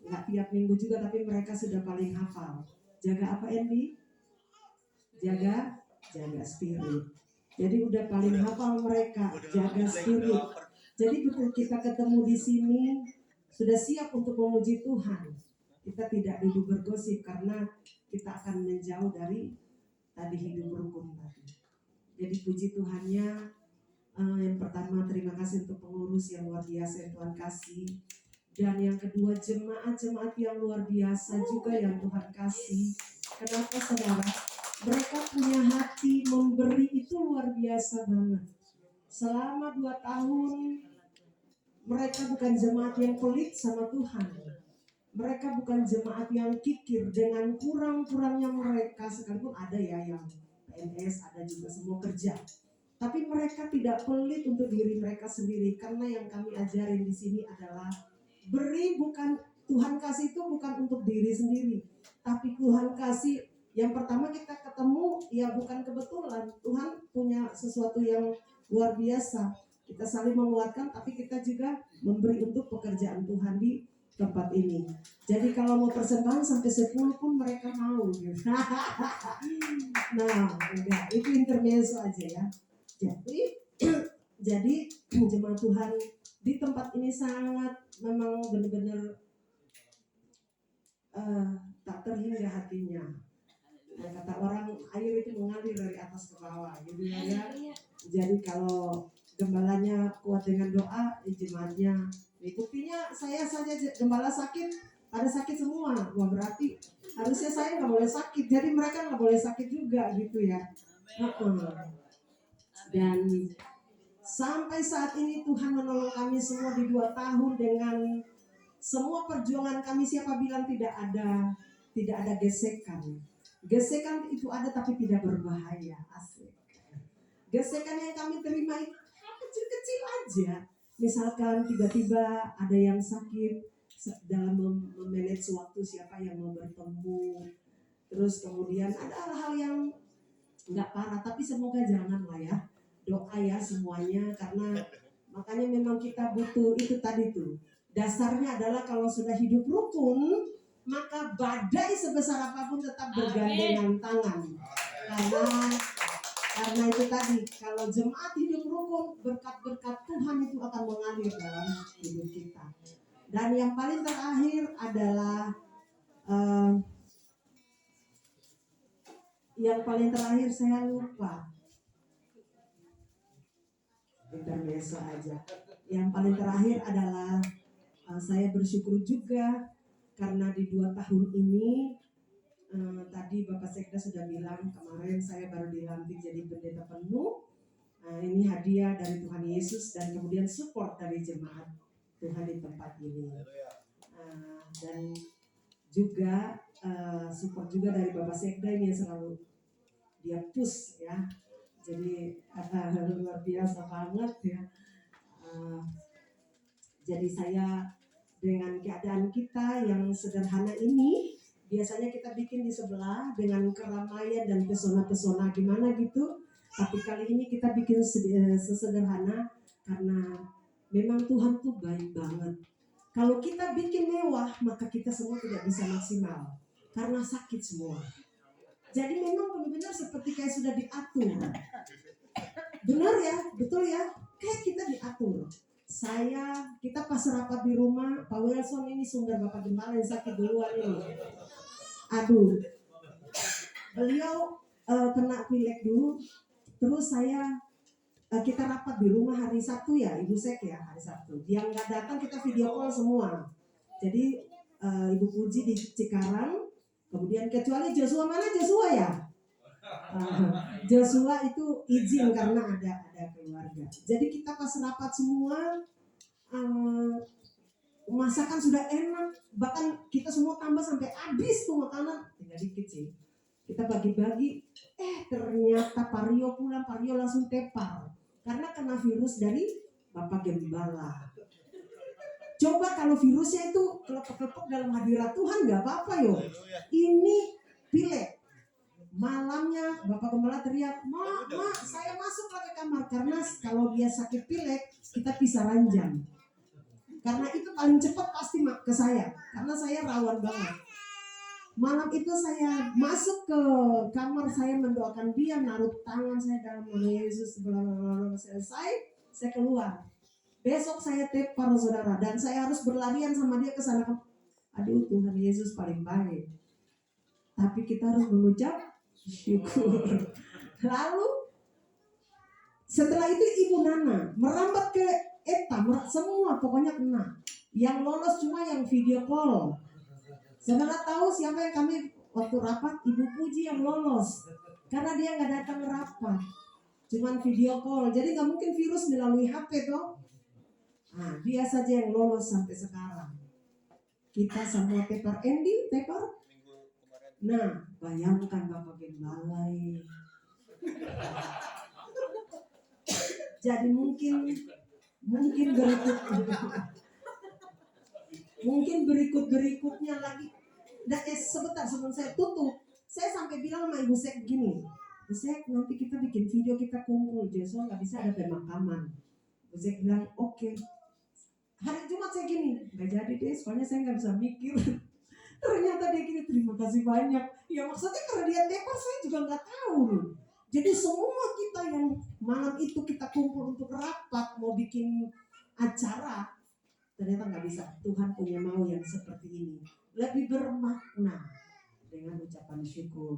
nggak tiap minggu juga, tapi mereka sudah paling hafal. Jaga apa, Andy? Jaga spirit. Jadi udah paling hafal mereka, jaga spirit. Jadi betul kita ketemu di sini sudah siap untuk memuji Tuhan. Kita tidak duduk bergosip karena kita akan menjauh dari tadi hidup rukun tadi. Jadi puji Tuhannya, yang pertama terima kasih untuk pengurus yang luar biasa yang Tuhan kasih. Dan yang kedua jemaat-jemaat yang luar biasa juga yang Tuhan kasih. Kenapa saudara? Mereka punya hati memberi itu luar biasa banget. Selama 2 tahun mereka bukan jemaat yang pelit sama Tuhan. Mereka bukan jemaat yang kikir dengan kurang-kurangnya mereka, sekalipun ada ya yang PNS, ada juga semua kerja. Tapi mereka tidak pelit untuk diri mereka sendiri, karena yang kami ajarin di sini adalah beri, bukan Tuhan kasih itu bukan untuk diri sendiri, tapi Tuhan kasih. Yang pertama kita ketemu ya bukan kebetulan, Tuhan punya sesuatu yang luar biasa. Kita saling menguatkan, tapi kita juga memberi untuk pekerjaan Tuhan di tempat ini. Jadi kalau mau persembahan sampai 10 pun mereka mau. Nah, enggak, itu intermezzo aja ya. Jadi jemaat Tuhan di tempat ini sangat memang benar-benar tak terhingga hatinya. Nah, kata orang, air itu mengalir dari atas ke bawah gitu ya. Jadi kalau gembalanya kuat dengan doa, jemaatnya. Buktinya saya saja gembala sakit, pada sakit semua. Wah, berarti harusnya saya nggak boleh sakit. Jadi mereka nggak boleh sakit juga gitu ya. Dan sampai saat ini Tuhan menolong kami semua di 2 tahun dengan semua perjuangan kami. Siapa bilang tidak ada gesekan? Gesekan itu ada tapi tidak berbahaya. Asik. Gesekan yang kami terima itu kecil-kecil aja. Misalkan tiba-tiba ada yang sakit dalam memanage waktu, siapa yang mau bertemu. Terus kemudian ada hal-hal yang nggak parah, tapi semoga janganlah ya. Doa ya semuanya, karena makanya memang kita butuh itu tadi tuh. Dasarnya adalah kalau sudah hidup rukun, maka badai sebesar apapun tetap bergandengan tangan. Karena itu tadi, kalau jemaat hidup rukun, berkat-berkat Tuhan itu akan mengalir dalam hidup kita. Dan yang paling terakhir adalah saya lupa. Intermezzo aja. Yang paling terakhir adalah saya bersyukur juga karena di 2 tahun ini tadi Bapak Sekda sudah bilang, kemarin saya baru dilantik jadi pendeta penuh. Ini hadiah dari Tuhan Yesus dan kemudian support dari jemaat Tuhan di tempat ini. Dan juga support juga dari Bapak Sekda ini yang selalu dia push ya. Jadi luar biasa banget ya. Jadi saya dengan keadaan kita yang sederhana ini, biasanya kita bikin di sebelah dengan keramaian dan pesona-pesona gimana gitu. Tapi kali ini kita bikin sesederhana karena memang Tuhan tuh baik banget. Kalau kita bikin mewah, maka kita semua tidak bisa maksimal karena sakit semua. Jadi memang benar-benar seperti kayak sudah diatur. Benar ya, betul ya. Kayak kita diatur. Kita pas rapat di rumah, Pak Wilson ini sumber Bapak Gembala yang sakit duluan ini. Aduh, beliau kena pilek dulu. Terus kita rapat di rumah hari Sabtu ya, Ibu Sek ya, hari Sabtu. Yang nggak datang kita video call semua. Jadi Ibu Puji di Cikarang, kemudian kecuali Joshua, mana Joshua ya? Joshua itu izin karena ada keluarga. Jadi kita pas rapat semua, masakan sudah enak, bahkan kita semua tambah sampai habis tuh makanan, tinggal dikit sih. Kita bagi-bagi, ternyata Pario pulang, Pario langsung tepar karena kena virus dari Bapak Gembala. Coba kalau virusnya itu kelepek-kelepek dalam hadirat Tuhan nggak apa-apa yo. Ini pilek. Malamnya Bapak Gembala teriak, Ma, saya masuk ke kamar karena kalau dia sakit pilek kita pisah ranjang. Karena itu paling cepat pasti ke saya, karena saya rawan banget. Malam itu saya masuk ke kamar, saya mendoakan dia, naruh tangan saya dalam nama Yesus, selesai, saya keluar. Besok saya tepar saudara, dan saya harus berlarian sama dia ke sana. Aduh, Tuhan Yesus paling baik. Tapi kita harus mengucap syukur. Lalu setelah itu Ibu Nana merambat ke Eta, semua pokoknya kena. Yang lolos cuma yang video call. Saudara tahu siapa yang kami waktu rapat? Ibu Puji yang lolos. Karena dia nggak datang rapat, cuman video call. Jadi nggak mungkin virus melalui HP toh. Nah, dia saja yang lolos sampai sekarang. Kita semua tepar. Andy tepar. Nah, bayangkan Bapak Gembala. Jadi mungkin berikutnya lagi. Dan sebentar sebelum saya tutup, saya sampai bilang sama Ibu Sek gini, Ibu Sek nanti kita bikin video kita kumpul, Joshua nggak bisa ada pemakaman. Ibu Sek bilang oke. Hari Jumat saya gini, nggak jadi deh, soalnya saya nggak bisa mikir. Ternyata dia gini, terima kasih banyak. Ya maksudnya karena dia tepar saya juga nggak tahu nih. Jadi semua kita yang malam itu kita kumpul untuk rapat mau bikin acara, ternyata nggak bisa. Tuhan punya mau yang seperti ini, lebih bermakna dengan ucapan syukur.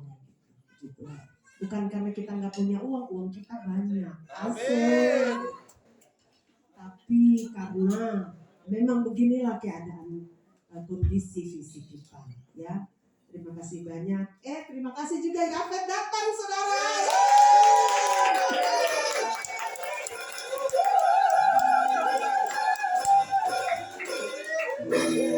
Gitu. Bukan karena kita nggak punya uang kita banyak. Asik. Tapi karena memang beginilah keadaan kondisi fisik kita, ya. Terima kasih banyak. Terima kasih juga Yafet datang, saudara. Haleluya.